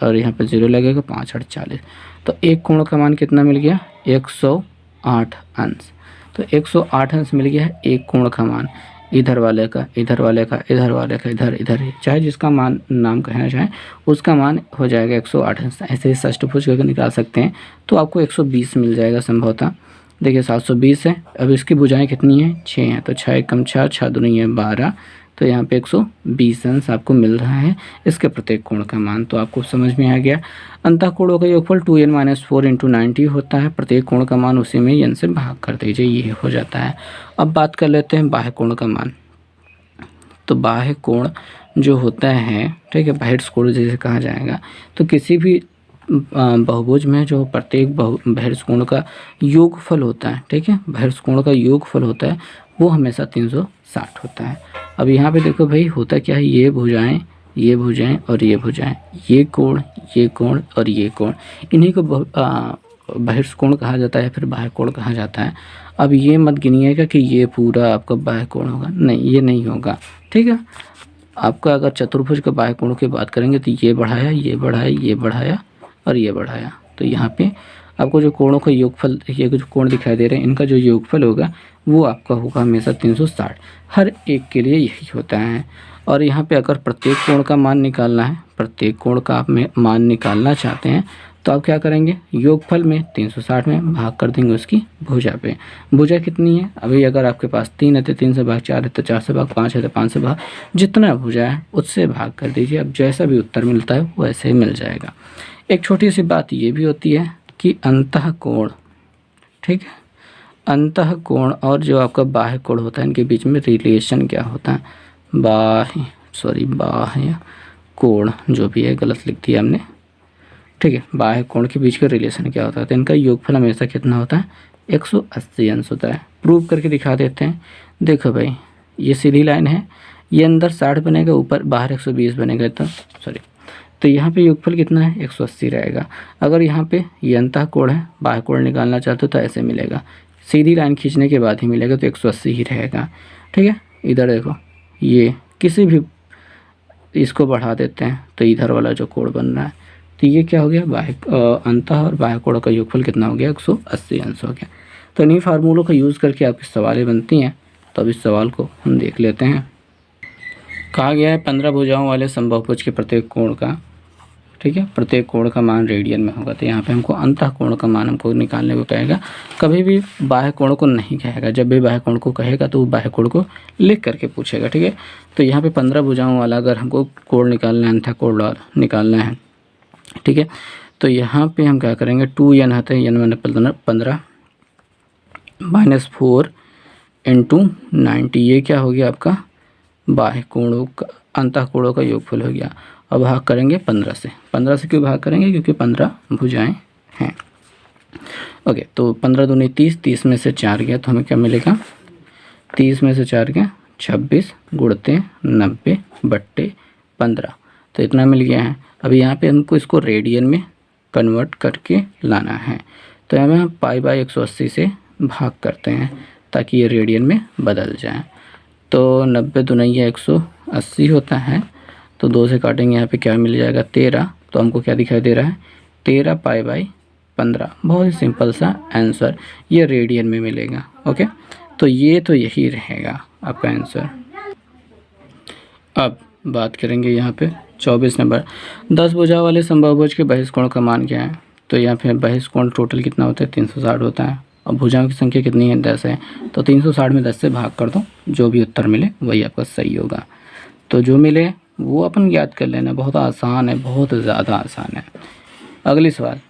और यहाँ पे 0 लगेगा, 5 8 40। तो एक कोण का मान कितना मिल गया, 108 अंश। तो 108 अंश मिल गया है एक कोण का मान, इधर वाले का, इधर वाले का, इधर वाले का, इधर इधर ही, चाहे जिसका मान नाम कहना चाहें उसका मान हो जाएगा 108 अंश। ऐसे ही षष्ठभुज करके निकाल सकते हैं तो आपको 120 मिल जाएगा संभवतः। देखिए 720 है, अब इसकी भुजाएं कितनी हैं, 6 हैं, तो 6 एकम 4, 6 दूनी 12, तो यहाँ पे 120 अंश आपको मिल रहा है इसके प्रत्येक कोण का मान। तो आपको समझ में आ गया, अंतः कोणों का योगफल 2n-4 इंटू 90 होता है, प्रत्येक कोण का मान उसी में n से भाग कर दीजिए, ये हो जाता है। अब बात कर लेते हैं बाह्य कोण का मान। तो बाह्य कोण जो होता है, ठीक है, बहिर्ष कोण जैसे कहा जाएगा, तो किसी भी बहुभुज में जो प्रत्येक बहिर्ष कोण का योगफल होता है, ठीक है, बहिर्ष कोण का योगफल होता है वो हमेशा 360 होता है। अब यहाँ पे देखो भाई होता क्या है, ये भुजाएं और ये भुजाएं, ये कोण और ये कोण, इन्हीं को बहिर्ष कोण कहा जाता है, फिर बाह्य कोण कहा जाता है। अब ये मत गिनिएगा कि ये पूरा आपका बाह्य कोण होगा, नहीं, ये नहीं होगा, ठीक है। आपका अगर चतुर्भुज के बाह्य कोणों की बात करेंगे तो ये बढ़ाया, ये बढ़ाया, ये बढ़ाया और ये बढ़ाया, तो यहाँ पे आपको जो कोणों का योगफल, ये जो कोण दिखाई दे रहे हैं इनका जो योगफल होगा वो आपका होगा हमेशा 360, हर एक के लिए यही होता है। और यहाँ पे अगर प्रत्येक कोण का मान निकालना है, प्रत्येक कोण का आप में मान निकालना चाहते हैं तो आप क्या करेंगे, योगफल में 360 में भाग कर देंगे उसकी भुजा पे। भुजा कितनी है, अभी अगर आपके पास 3 है तो 3 से भाग, 4 है तो 4 से भाग, 5 है तो 5 से भाग, जितना भुजा है उससे भाग कर दीजिए। अब जैसा भी उत्तर मिलता है वो ऐसे ही मिल जाएगा। एक छोटी सी बात ये भी होती है कि अंतः कोण, ठीक है, अंतः कोण और जो आपका बाह्य कोण होता है इनके बीच में रिलेशन क्या होता है, बाह्य कोण जो भी है, गलत लिख दिया हमने, ठीक है, बाह्य कोण के बीच का रिलेशन क्या होता है, तो इनका योगफल हमेशा कितना होता है, 180 अंश होता है। प्रूव करके दिखा देते हैं। देखो भाई ये सीधी लाइन है, ये अंदर 60 बनेगा, ऊपर बाहर 120 बनेगा, तो यहाँ पे योगफल कितना है, 180 रहेगा। अगर यहाँ पे ये अंतः कोण है, बाह्य कोण निकालना चाहते हो तो ऐसे मिलेगा, सीधी लाइन खींचने के बाद ही मिलेगा, तो 180 ही रहेगा, ठीक है। इधर देखो ये किसी भी इसको बढ़ा देते हैं तो इधर वाला जो कोण बन रहा है, तो ये क्या हो गया, बाह्य अंतः और बाह्य कोण का योगफल कितना हो गया, 180 अंश हो गया। तो इन्हीं फार्मूलों का यूज़ करके आपकी सवालें बनती हैं। तो अब इस सवाल को हम देख लेते हैं। कहा गया है 15 भुजाओं वाले समबाहुभुज के प्रत्येक कोण का ठीक है, प्रत्येक कोण का मान रेडियन में होगा। तो यहाँ पे हमको अंतः कोण का मान हमको निकालने को कहेगा, कभी भी बाह्य कोण को नहीं कहेगा। जब भी बाह्य कोण को कहेगा तो वो बाह्य कोण को लिख करके पूछेगा, ठीक है। तो यहाँ पे 15 भुजाओं वाला अगर हमको कोण निकालना है, अंतः कोण निकालना है, ठीक है, तो यहाँ पे हम क्या करेंगे, 2n आता है, n मैंने 15 -4 इंटू 90, ये क्या हो गया आपका बाह्य कोणों का अंतः कोणों का योगफल हो गया। अब भाग करेंगे 15 से। 15 से क्यों भाग करेंगे, क्योंकि 15 भुजाएं हैं। ओके, तो 15 दूनी 30, 30 में से 4 गया तो हमें क्या मिलेगा, 30 में से 4 गया 26 गुणते 90/15, तो इतना मिल गया है। अभी यहाँ पे हमको इसको रेडियन में कन्वर्ट करके लाना है, तो यहाँ पे हम π/180 से भाग करते हैं ताकि ये रेडियन में बदल जाए। तो 90 दूनी 180 होता है, तो 2 से काटेंगे, यहाँ पे क्या मिल जाएगा 13, तो हमको क्या दिखाई दे रहा है 13 π/15। बहुत ही सिंपल सा आंसर, ये रेडियन में मिलेगा। ओके, तो ये तो यही रहेगा आपका आंसर। अब बात करेंगे यहाँ पे 24 नंबर, 10 भुजा वाले समबाहुभुज के बहिष्कोण का मान क्या है। तो यहाँ पे बहिष्कोण टोटल कितना होता है, 360 होता है। अब भुजाओं की संख्या कितनी है, 10 है, तो 360 में 10 से भाग कर दो, जो भी उत्तर मिले वही आपका सही होगा। तो जो मिले वो अपन याद कर लेना, बहुत आसान है, बहुत ज़्यादा आसान है। अगली सवाल,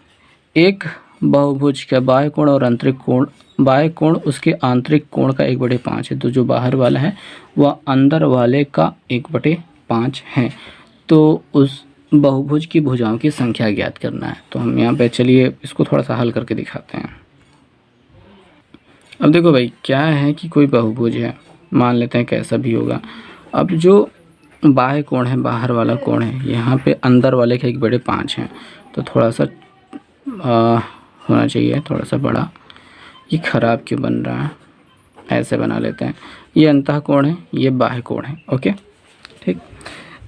एक बहुभुज का बाह्य कोण और आंतरिक कोण, बाह्य कोण उसके आंतरिक कोण का 1/5 है, तो जो बाहर वाला है वह अंदर वाले का 1/5 है। तो उस बहुभुज की भुजाओं की संख्या ज्ञात करना है। तो हम यहाँ पे चलिए इसको थोड़ा सा हल करके दिखाते हैं। अब देखो भाई, क्या है कि कोई बहुभुज है, मान लेते हैं कैसा भी होगा। अब जो बाह्य कोण है, बाहर वाला कोण है, यहाँ पे अंदर वाले के 1/5 है, तो थोड़ा सा होना चाहिए थोड़ा सा बड़ा। ये ख़राब क्यों बन रहा है, ऐसे बना लेते हैं। ये अंतः कोण है, ये बाह्य कोण है। ओके, ठीक,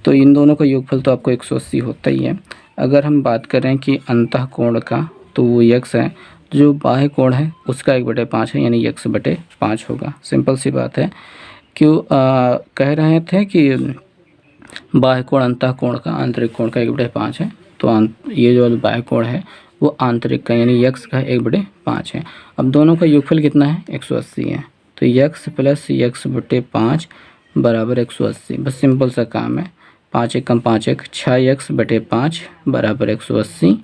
तो इन दोनों का योगफल तो आपको 180 होता ही है। अगर हम बात करें कि अंतः कोण का, तो वो x है, जो बाह्य कोण है उसका 1/5 है, यानी x/5 होगा। सिंपल सी बात है। क्यों कह रहे थे कि बाह्य कोण अंतः कोण का आंतरिक कोण का 1/5 है, तो ये जो बाह्य कोण है वो आंतरिक का यानी x का 1/5 है। अब दोनों का योगफल कितना है, 180 है, तो x + x/5 बराबर 180। बस सिंपल सा काम है, 5 × 5 = 6x/5 बराबर 180।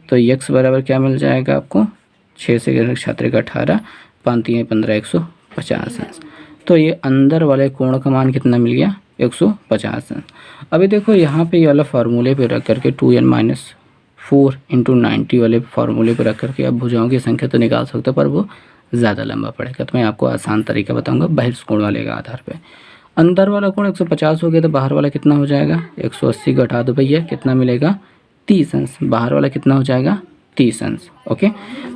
तो x बराबर क्या मिल जाएगा आपको, 6 से 18, 5 × 15 150। तो ये अंदर वाले कोण का मान कितना मिल गया, 150 है। अभी देखो यहाँ पे ये वाला फार्मूले पे रख करके 2n - 4 × 90 वाले फार्मूले पे रख करके अब भुजाओं की संख्या तो निकाल सकते हो, पर वो ज़्यादा लंबा पड़ेगा। तो मैं आपको आसान तरीका बताऊंगा बहिष्कोण वाले के आधार पे। अंदर वाला कोण 150 हो गया, तो बाहर वाला कितना हो जाएगा, 180 घटा दो भैया, कितना मिलेगा 30 अंश। बाहर वाला कितना हो जाएगा 30 अंश। ओके,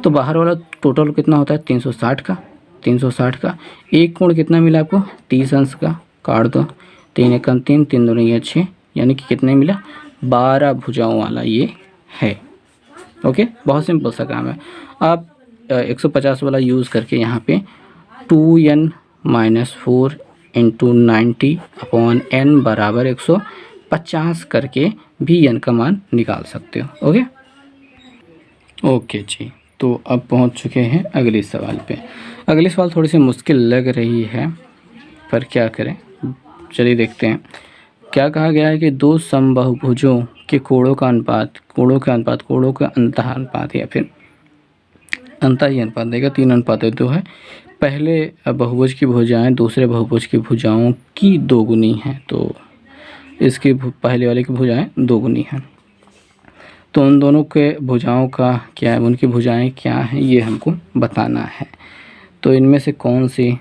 तो बाहर वाला टोटल कितना होता है 360 का, 360 का। एक कोण कितना मिला आपको 30 अंश का, काट दो, 3 × 3, 3 दूनी 6, यानी कि कितने मिला 12 भुजाओं वाला ये है। ओके, बहुत सिंपल सा काम है। आप 150 वाला यूज़ करके यहाँ पे 2n - 4 × 90/n बराबर 150 करके भी n का मान निकाल सकते हो। ओके ओके जी, तो अब पहुँच चुके हैं अगले सवाल पे। अगली सवाल थोड़ी सी मुश्किल लग रही है, पर क्या करें, चलिए देखते हैं। क्या कहा गया है कि दो समबाहुभुजों के कोणों का अनुपात, कोणों का अंतः अनुपात, या फिर अंतः ही अनुपात देगा, 3:2 है। पहले बहुभुज की भुजाएं दूसरे बहुभुज की भुजाओं की दोगुनी हैं, तो इसकी पहले वाले की भुजाएं दोगुनी हैं। तो उन दोनों के भुजाओं का क्या है, उनकी भुजाएं क्या हैं, ये हमको बताना है। तो इनमें से कौन सी,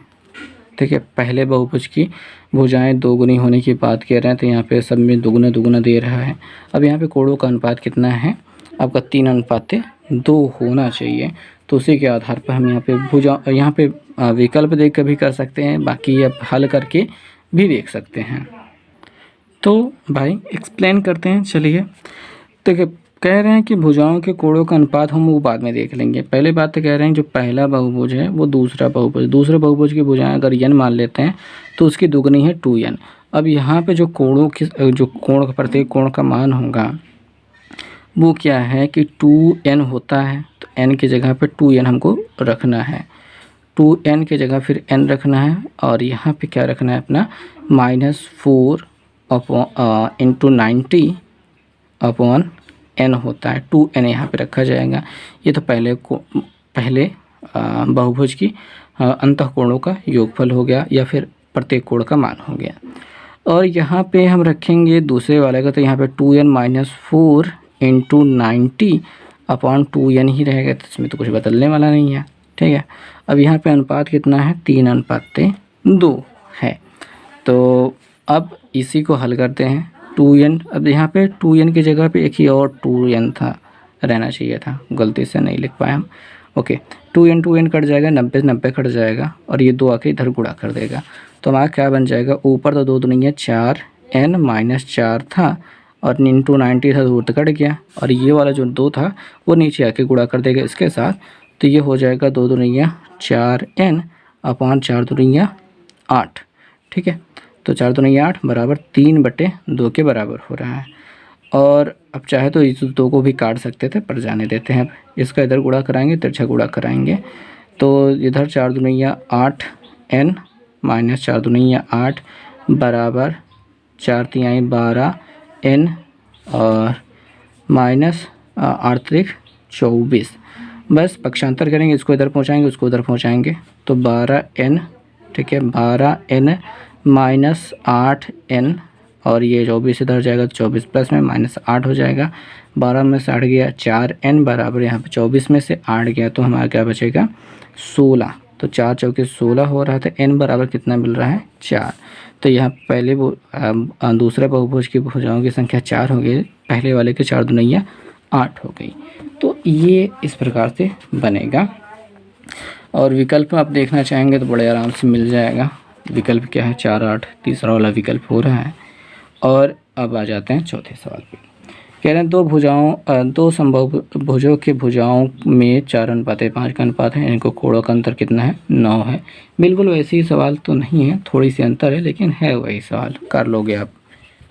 ठीक है, पहले बहुभुज की भुजाएं दोगुनी होने की बात कह रहे हैं, तो यहाँ पे सब में दुगुना दे रहा है। अब यहाँ पे कोणों का अनुपात कितना है आपका, 3:2 होना चाहिए। तो उसी के आधार पर हम यहाँ पे विकल्प देख कर भी कर सकते हैं, बाकी अब हल करके भी देख सकते हैं। तो भाई एक्सप्लेन करते हैं, चलिए। देखिए, कह रहे हैं कि भुजाओं के कोणों का अनुपात हम वो बाद में देख लेंगे। पहले बात तो कह रहे हैं जो पहला बहुभुज है वो दूसरे बहुभुज की भुजाएं अगर n मान लेते हैं तो उसकी दुगनी है 2n। अब यहाँ पे जो कोण का प्रत्येक कोण का मान होगा वो क्या है कि 2n होता है, तो n की जगह पे 2n हमको रखना है, 2n की जगह फिर n रखना है, और यहाँ पे क्या रखना है अपना -4 इंटू 90 अपॉन n होता है, 2n यहाँ पे रखा जाएगा। ये तो पहले बहुभुज की अंतःकोणों का योगफल हो गया, या फिर प्रत्येक कोण का मान हो गया। और यहाँ पे हम रखेंगे दूसरे वाले का, तो यहाँ पे 2n - 4 इंटू 90 अपॉन 2n ही रहेगा, तो इसमें तो कुछ बदलने वाला नहीं है। ठीक है, अब यहाँ पे अनुपात कितना है, 3:2 है। तो अब इसी को हल करते हैं। 2n, अब यहाँ पे 2n की जगह पे एक ही और 2n था, रहना चाहिए था, गलती से नहीं लिख पाए हम। ओके, 2n कट जाएगा, 90 कट जाएगा, और ये 2 आके इधर गुणा कर देगा। तो हमारा क्या बन जाएगा, ऊपर तो 2 दूनी है 4, n - 4 था, और इंटू 90 था, दूर तक कट गया, और ये वाला जो 2 था वो नीचे आके गुणा कर देगा इसके साथ। तो ये हो जाएगा 2 दूनी 4n अपॉन 4 दूनी 8। ठीक है, तो 4 दूनी 8 बराबर 3/2 के बराबर हो रहा है। और अब चाहे तो इस 2 को भी काट सकते थे, पर जाने देते हैं। इसका इधर गुणा कराएंगे, तिरछा गुणा कराएंगे, तो इधर 4 दूनी 8 n - 4 दूनी 8 बराबर 4 तिहाई 12 n और माइनस 8 - 24। बस पक्षांतर करेंगे, इसको इधर पहुंचाएंगे, उसको उधर पहुंचाएंगे, तो 12n। ठीक है, 12n - 8n, और ये 24 इधर जाएगा, तो 24 प्लस में -8 हो जाएगा। 12 में से 8 गया 4n बराबर, यहाँ पे 24 में से 8 गया, तो हमारा क्या बचेगा 16। तो 4 चौके 16 हो रहा था, n बराबर कितना मिल रहा है 4। तो यहाँ पहले वो दूसरे बहुभुज की भुजाओं की संख्या 4 हो गई, पहले वाले के 4 दूनी 8 हो गई। तो ये इस प्रकार से बनेगा। और विकल्प आप देखना चाहेंगे तो बड़े आराम से मिल जाएगा। विकल्प क्या है, 4, 8, तीसरा वाला विकल्प हो रहा है। और अब आ जाते हैं चौथे सवाल पे। कह रहे हैं दो संभव भुजों के भुजाओं में 4:5 का अनुपात है, इनको कोणों का अंतर कितना है, 9 है। बिल्कुल वैसे ही सवाल तो नहीं है, थोड़ी सी अंतर है, लेकिन है वही सवाल, कर लोगे आप।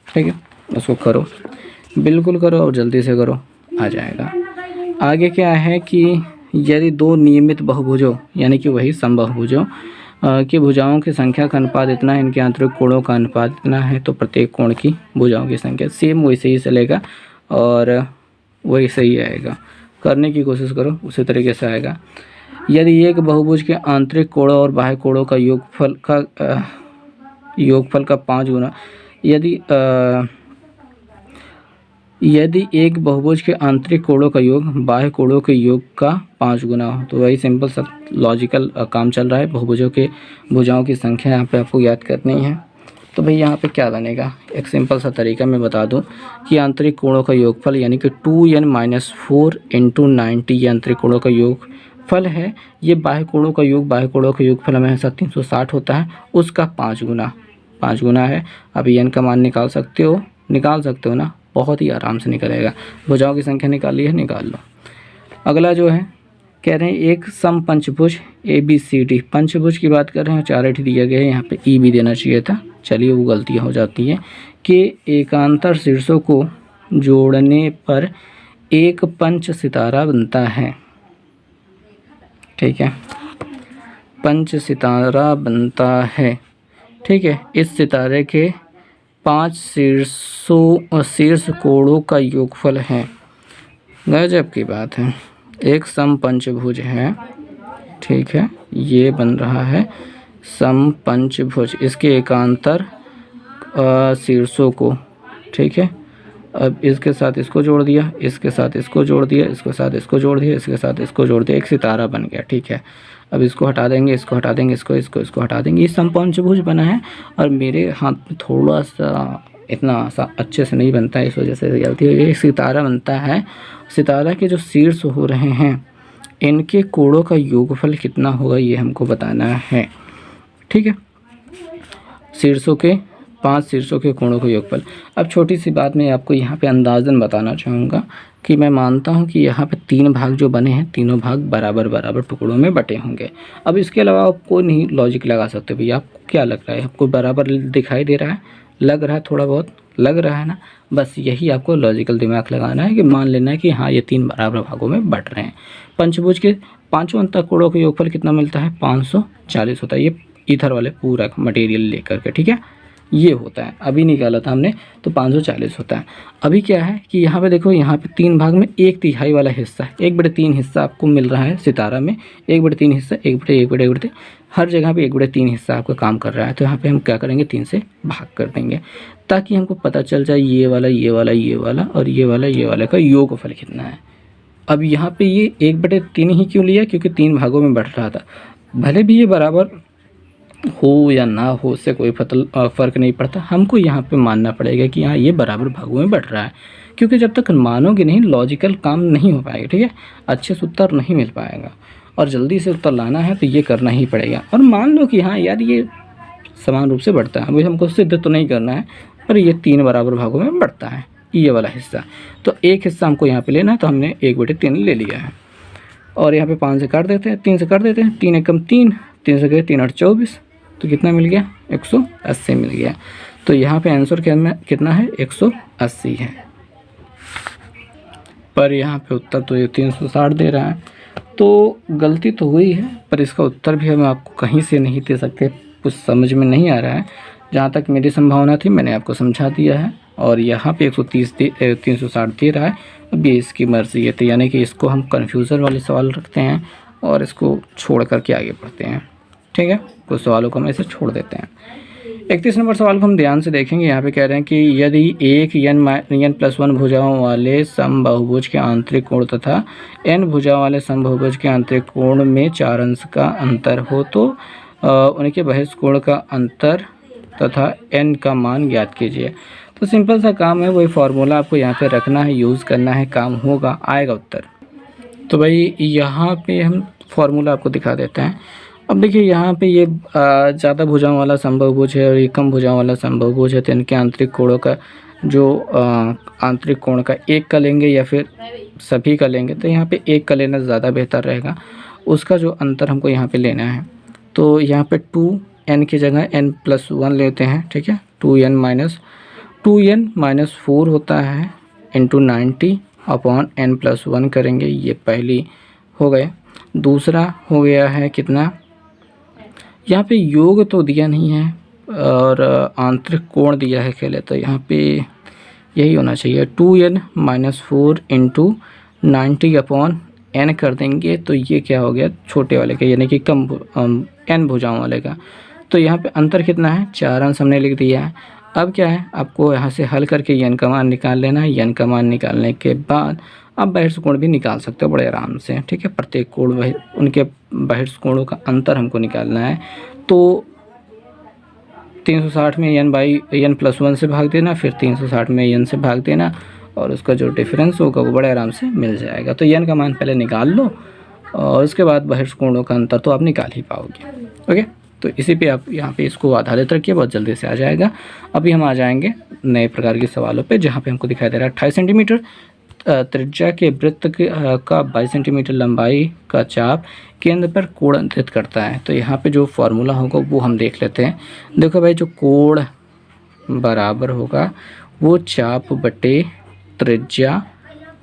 ठीक है, उसको करो, बिल्कुल करो और जल्दी से करो, आ जाएगा। आगे क्या है कि यदि 2 नियमित बहुभुजों यानी कि वही समबाहुभुजों की भुजाओं की संख्या का अनुपात इतना है, इनके आंतरिक कोणों का अनुपात इतना है, तो प्रत्येक कोण की भुजाओं की संख्या सेम वैसे ही चलेगा और वही सही आएगा। करने की कोशिश करो, उसी तरीके से आएगा। यदि एक बहुभुज के आंतरिक कोणों और बाह्य कोणों का योगफल का 5 गुना, यदि एक बहुभुज के आंतरिक कोणों का योग बाह्य कोणों के योग का 5 गुना हो, तो वही सिंपल सा लॉजिकल काम चल रहा है। बहुभुजों के भुजाओं की संख्या यहाँ पे आपको याद करनी है। तो भाई यहाँ पे क्या बनेगा, एक सिंपल सा तरीका मैं बता दूं कि आंतरिक कोणों का योगफल यानी कि 2n - 4 इंटू 90 ये आंतरिक कोणों का योगफल है। ये बाह्य कोणों का योगफल हमेशा 360 होता है, उसका 5 गुना है। अभी n का मान निकाल सकते हो ना, बहुत ही आराम से निकलेगा। भुजाओं की संख्या निकाली है, निकाल लो। अगला जो है कह रहे हैं एक सम पंचभुज ABCD, पंचभुज की बात कर रहे हैं, 4 दिया गया है, यहाँ पे E भी देना चाहिए था, चलिए वो गलतियाँ हो जाती हैं। कि एकांतर शीर्षों को जोड़ने पर एक पंच सितारा बनता है। ठीक है, पंच सितारा बनता है। ठीक है, इस सितारे के 5 शीर्ष कोणों का योगफल है। गजब की बात है, एक समपंचभुज है। ठीक है, ये बन रहा है समपंचभुज, इसके एकांतर शीर्षों को। ठीक है, अब इसके साथ इसको जोड़ दिया, इसके साथ इसको जोड़ दिया, इसके साथ इसको जोड़ दिया, इसके साथ इसको जोड़ दिया, एक सितारा बन गया। ठीक है, अब इसको हटा देंगे, इसको हटा देंगे, इसको हटा देंगे, ये समपंचभुज बना है। और मेरे हाथ में थोड़ा सा इतना सा अच्छे से नहीं बनता है, इस वजह से गलती हो गई। एक सितारा बनता है, सितारा के जो शीर्ष हो रहे हैं इनके कोणों का योगफल कितना होगा ये हमको बताना है। ठीक है, 5 शीर्षों के कोणों का योगफल। अब छोटी सी बात मैं आपको यहाँ पे अंदाज़न बताना चाहूँगा कि मैं मानता हूँ कि यहाँ पे 3 भाग जो बने हैं, तीनों भाग बराबर टुकड़ों में बटे होंगे। अब इसके अलावा आप कोई नहीं लॉजिक लगा सकते। भैया आपको क्या लग रहा है, आपको बराबर दिखाई दे रहा है, लग रहा है, थोड़ा बहुत लग रहा है ना, बस यही आपको लॉजिकल दिमाग लगाना है कि मान लेना है कि हाँ ये 3 बराबर भागों में बट रहे हैं। पंचभुज के पांचों अंतः कोणों का योगफल कितना मिलता है, 540 होता है। ये ईथर वाले पूरा मटेरियल लेकर के, ठीक है, ये होता है। अभी निकाला था हमने तो 540 होता है। अभी क्या है कि यहाँ पे देखो, यहाँ पे 3 भाग में 1/3 वाला हिस्सा, 1/3 हिस्सा आपको मिल रहा है सितारा में, 1/3 हिस्सा, 1/1/1/3 हर जगह पे 1/3 हिस्सा आपका काम कर रहा है। तो यहाँ पे हम क्या करेंगे, 3 से भाग कर देंगे ताकि हमको पता चल जाए ये वाला, ये वाला, ये वाला और ये वाला का योगफल कितना है। अब यहाँ पे ये 1/3 ही क्यों लिया, क्योंकि 3 भागों में बढ़ रहा था। भले भी ये बराबर हो या ना हो, उससे कोई फ़र्क नहीं पड़ता, हमको यहाँ पे मानना पड़ेगा कि हाँ ये बराबर भागों में बढ़ रहा है। क्योंकि जब तक मानोगे नहीं, लॉजिकल काम नहीं हो पाएगा, ठीक है, अच्छे से उत्तर नहीं मिल पाएगा। और जल्दी से उत्तर लाना है तो ये करना ही पड़ेगा। और मान लो कि हाँ यार ये समान रूप से बढ़ता है, अभी हमको सिद्ध तो नहीं करना है, पर ये 3 बराबर भागों में बढ़ता है ये वाला हिस्सा। तो एक हिस्सा हमको यहाँ पे लेना है, तो हमने 1/3 ले लिया है। और यहाँ पे 5 से काट देते हैं, 3 से काट देते हैं, 3 एकम 3, 3 से गए 3 8 24, तो कितना मिल गया, 180 मिल गया। तो यहाँ पे आंसर कितना है, 180 है। पर यहाँ पे उत्तर तो ये 360 दे रहा है। तो गलती तो हुई है, पर इसका उत्तर भी हम आपको कहीं से नहीं दे सकते, कुछ समझ में नहीं आ रहा है। जहाँ तक मेरी संभावना थी मैंने आपको समझा दिया है। और यहाँ पे 360 दे रहा है। अब ये इसकी मर्ज़ी है, तो यानी कि इसको हम कन्फ्यूज़न वाले सवाल रखते हैं और इसको छोड़ करके आगे बढ़ते हैं, ठीक है। कुछ सवालों को हम ऐसे छोड़ देते हैं। 31 नंबर सवाल को हम ध्यान से देखेंगे। यहाँ पे कह रहे हैं कि यदि एक n+1 भुजाओं वाले समबाहुभुज के आंतरिक कोण तथा n भुजाओं वाले समबाहुभुज के आंतरिक कोण में 4 अंश का अंतर हो तो उनके बहिष्कोण का अंतर तथा n का मान ज्ञात कीजिए। तो सिंपल सा काम है, वही फार्मूला आपको यहाँ पे रखना है, यूज़ करना है, काम होगा, आएगा उत्तर। तो भाई यहाँ पे हम फार्मूला आपको दिखा देते हैं। अब देखिए यहाँ पे ये ज़्यादा भुजाओं वाला समबाहुभुज है और ये कम भुजाओं वाला समबाहुभुज है, तो इनके आंतरिक कोणों का जो आंतरिक कोण का एक का लेंगे या फिर सभी का लेंगे, तो यहाँ पे एक का लेना ज़्यादा बेहतर रहेगा। उसका जो अंतर हमको यहाँ पे लेना है, तो यहाँ पे 2n की जगह n+1 लेते हैं, ठीक है। 2n-4 होता है इंटू 90/n+1 करेंगे, ये पहली हो गए। दूसरा हो गया है कितना, यहाँ पे योग तो दिया नहीं है और आंतरिक कोण दिया है खेले, तो यहाँ पे यही होना चाहिए 2n-4 इंटू 90/n कर देंगे। तो ये क्या हो गया, छोटे वाले का, यानी कि कम n भुजाओं वाले का। तो यहाँ पे अंतर कितना है, 4 अंश हमने लिख दिया है। अब क्या है, आपको यहाँ से हल करके n का मान निकाल लेना है। n का मान निकालने के बाद आप बहिर्ष्कोण भी निकाल सकते हो बड़े आराम से, ठीक है। प्रत्येक कोण उनके बहिर्ष्कोणों का अंतर हमको निकालना है। तो 360 में n+1 से भाग देना, फिर 360 में n से भाग देना, और उसका जो डिफरेंस होगा वो बड़े आराम से मिल जाएगा। तो n का मान पहले निकाल लो और उसके बाद बहिर्ष्कोणों का अंतर तो आप निकाल ही पाओगे, ओके। तो इसी पे आप यहाँ पे इसको आधारित रखिए, बहुत जल्दी से आ जाएगा। अभी हम आ जाएंगे नए प्रकार के सवालों पे, जहाँ पे हमको दिखाई दे रहा है 28 सेंटीमीटर त्रिज्या के वृत्त का 22 सेंटीमीटर लंबाई का चाप केंद्र पर कोण अंकित करता है। तो यहाँ पे जो फार्मूला होगा वो हम देख लेते हैं। देखो भाई, जो कोण बराबर होगा वो चाप बटे त्रिज्या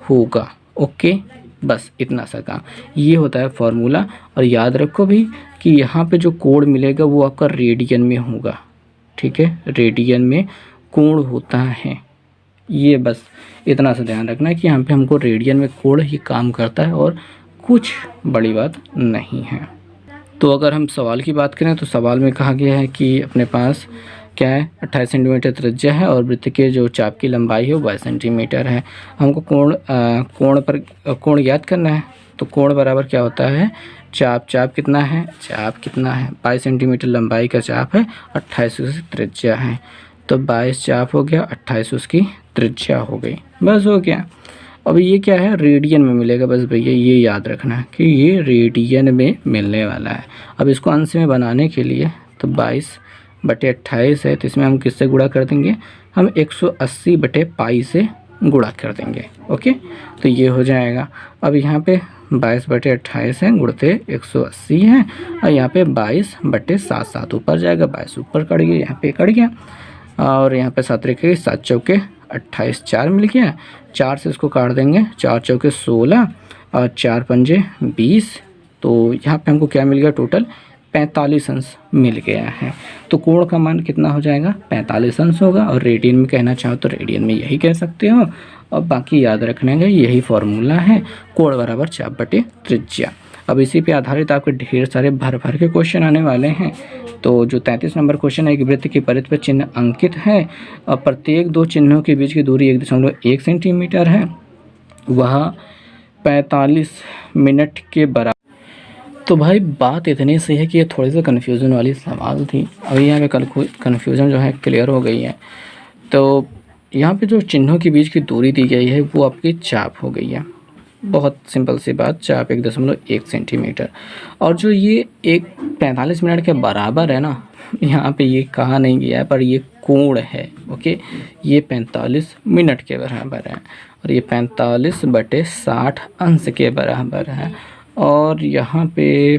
होगा, ओके। बस इतना सा काम, ये होता है फार्मूला। और याद रखो भी कि यहाँ पे जो कोण मिलेगा वो आपका रेडियन में होगा, ठीक है। रेडियन में कोण होता है, ये बस इतना सा ध्यान रखना है कि यहाँ पे हमको रेडियन में कोण ही काम करता है और कुछ बड़ी बात नहीं है। तो अगर हम सवाल की बात करें तो सवाल में कहा गया है कि अपने पास क्या है, 28 सेंटीमीटर त्रिज्या है और वृत्त के जो चाप की लंबाई है वो 22 सेंटीमीटर है। हमको कोण ज्ञात करना है। तो कोण बराबर क्या होता है, चाप कितना है, 22 सेंटीमीटर लंबाई का चाप है, 28 उसकी त्रिज्या है। तो 22 चाप हो गया, 28 उसकी त्रिज्या हो गई, बस हो गया। अब ये क्या है, रेडियन में मिलेगा, बस भैया ये याद रखना है कि ये रेडियन में मिलने वाला है। अब इसको अंश में बनाने के लिए तो 22/28 है, तो इसमें हम किससे गुणा कर देंगे, हम 180/π से गुणा कर देंगे, ओके। तो ये हो जाएगा। अब यहाँ पे 22/28 है, गुणते 180 है, और यहाँ पे 22/7 ऊपर जाएगा, 22 ऊपर कट गया, यहाँ पे कट गया। और यहाँ पे 7 त्रिके 7 चौके 28, 4 मिल गया। 4 से इसको काट देंगे, 4 चौके 16 और 4 पंजे 20। तो यहाँ पे हमको क्या मिल गया, टोटल 45 अंश मिल गया है। तो कोण का मान कितना हो जाएगा, 45 अंश होगा। और रेडियन में कहना चाहो तो रेडियन में यही कह सकते हो। और बाकी याद रखने का यही फॉर्मूला है, कोण बराबर चाप बटे त्रिज्या। अब इसी पे आधारित आपके ढेर सारे भर भर के क्वेश्चन आने वाले हैं। तो जो 33 नंबर क्वेश्चन है, एक वृत्त की परिधि पर चिन्ह अंकित है और प्रत्येक दो चिन्हों के बीच की दूरी 1.1 सेंटीमीटर है, वह 45 मिनट के बराबर। तो भाई बात इतनी सी है कि ये थोड़ी सी कन्फ्यूज़न वाली सवाल थी। अभी यहाँ पे कन्फ्यूज़न जो है क्लियर हो गई है। तो यहाँ पे जो चिन्हों के बीच की दूरी दी गई है वो आपकी चाप हो गई है। बहुत सिंपल सी बात, चाप 1.1 सेंटीमीटर। और जो ये 45 मिनट के बराबर है ना, यहाँ पे ये कहा नहीं गया है पर ये कोण है। ओके, ये 45 मिनट के बराबर है और ये 45 बटे 60 अंश के बराबर है। और यहाँ पे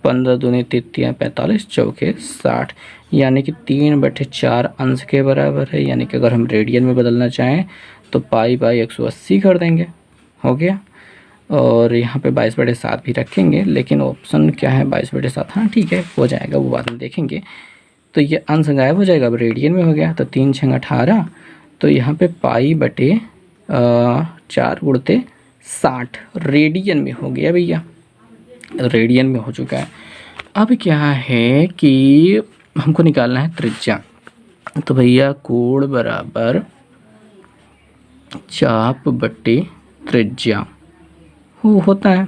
15 दूनी 33 45 चौके 60, यानी कि 3/4 अंश के बराबर है। यानी कि अगर हम रेडियन में बदलना चाहें तो π/180 कर देंगे, हो गया। और यहाँ पे 22/7 भी रखेंगे, लेकिन ऑप्शन क्या है 22/7, हाँ ठीक है हो जाएगा, वो बाद में देखेंगे। तो ये अंश गायब हो जाएगा, अब रेडियन में हो गया तो 3 6 18। तो यहाँ पे π/4 गुणते 60 रेडियन में हो गया भैया, रेडियन में हो चुका है। अब क्या है कि हमको निकालना है त्रिज्या। तो भैया कोण बराबर चाप बटे त्रिज्या होता है।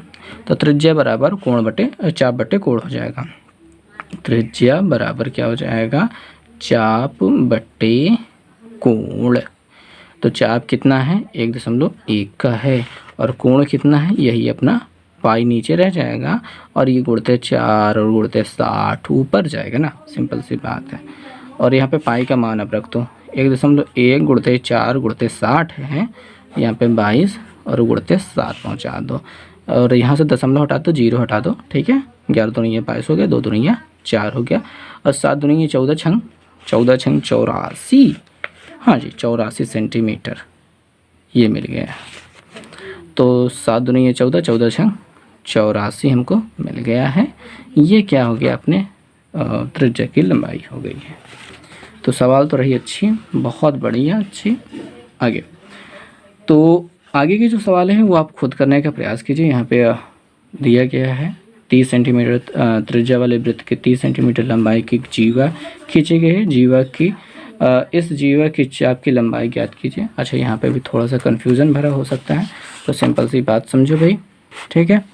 तो त्रिज्या बराबर कोण बटे चाप बटे कोण हो जाएगा। त्रिज्या बराबर क्या हो जाएगा, चाप बटे कोण। तो चाप कितना है, 1.1 का है और कोण कितना है, यही अपना पाई नीचे रह जाएगा और ये गुणते 4 और गुणते 60 ऊपर जाएगा ना, सिंपल सी बात है। और यहाँ पे पाई का मान अब रख दो, 1.1 गुणते 4 गुणते 60 है, यहाँ पे 22 और गुणते 7 पहुँचा दो। और यहाँ से दशमलव हटा दो, 0 हटा दो, ठीक है। 11 दूनी 22 हो गया, 2 दूनी 4 हो गया और 7 दूनी 14 छंग 84, हाँ जी 84 सेंटीमीटर ये मिल गया। तो 7 दूनी 14, 14 छंग 84 हमको मिल गया है। ये क्या हो गया, अपने त्रिज्या की लंबाई हो गई है। तो सवाल तो रही अच्छी, बहुत बढ़िया अच्छी। आगे तो आगे के जो सवाल हैं वो आप खुद करने का प्रयास कीजिए। यहाँ पे दिया गया है 30 सेंटीमीटर त्रिज्या वाले वृत्त के 30 सेंटीमीटर लंबाई की जीवा खींची गई है। जीवा की इस जीवा की चाप की लंबाई ज्ञात कीजिए। अच्छा, यहाँ पे भी थोड़ा सा कन्फ्यूज़न भरा हो सकता है, तो सिंपल सी बात समझो भाई, ठीक है।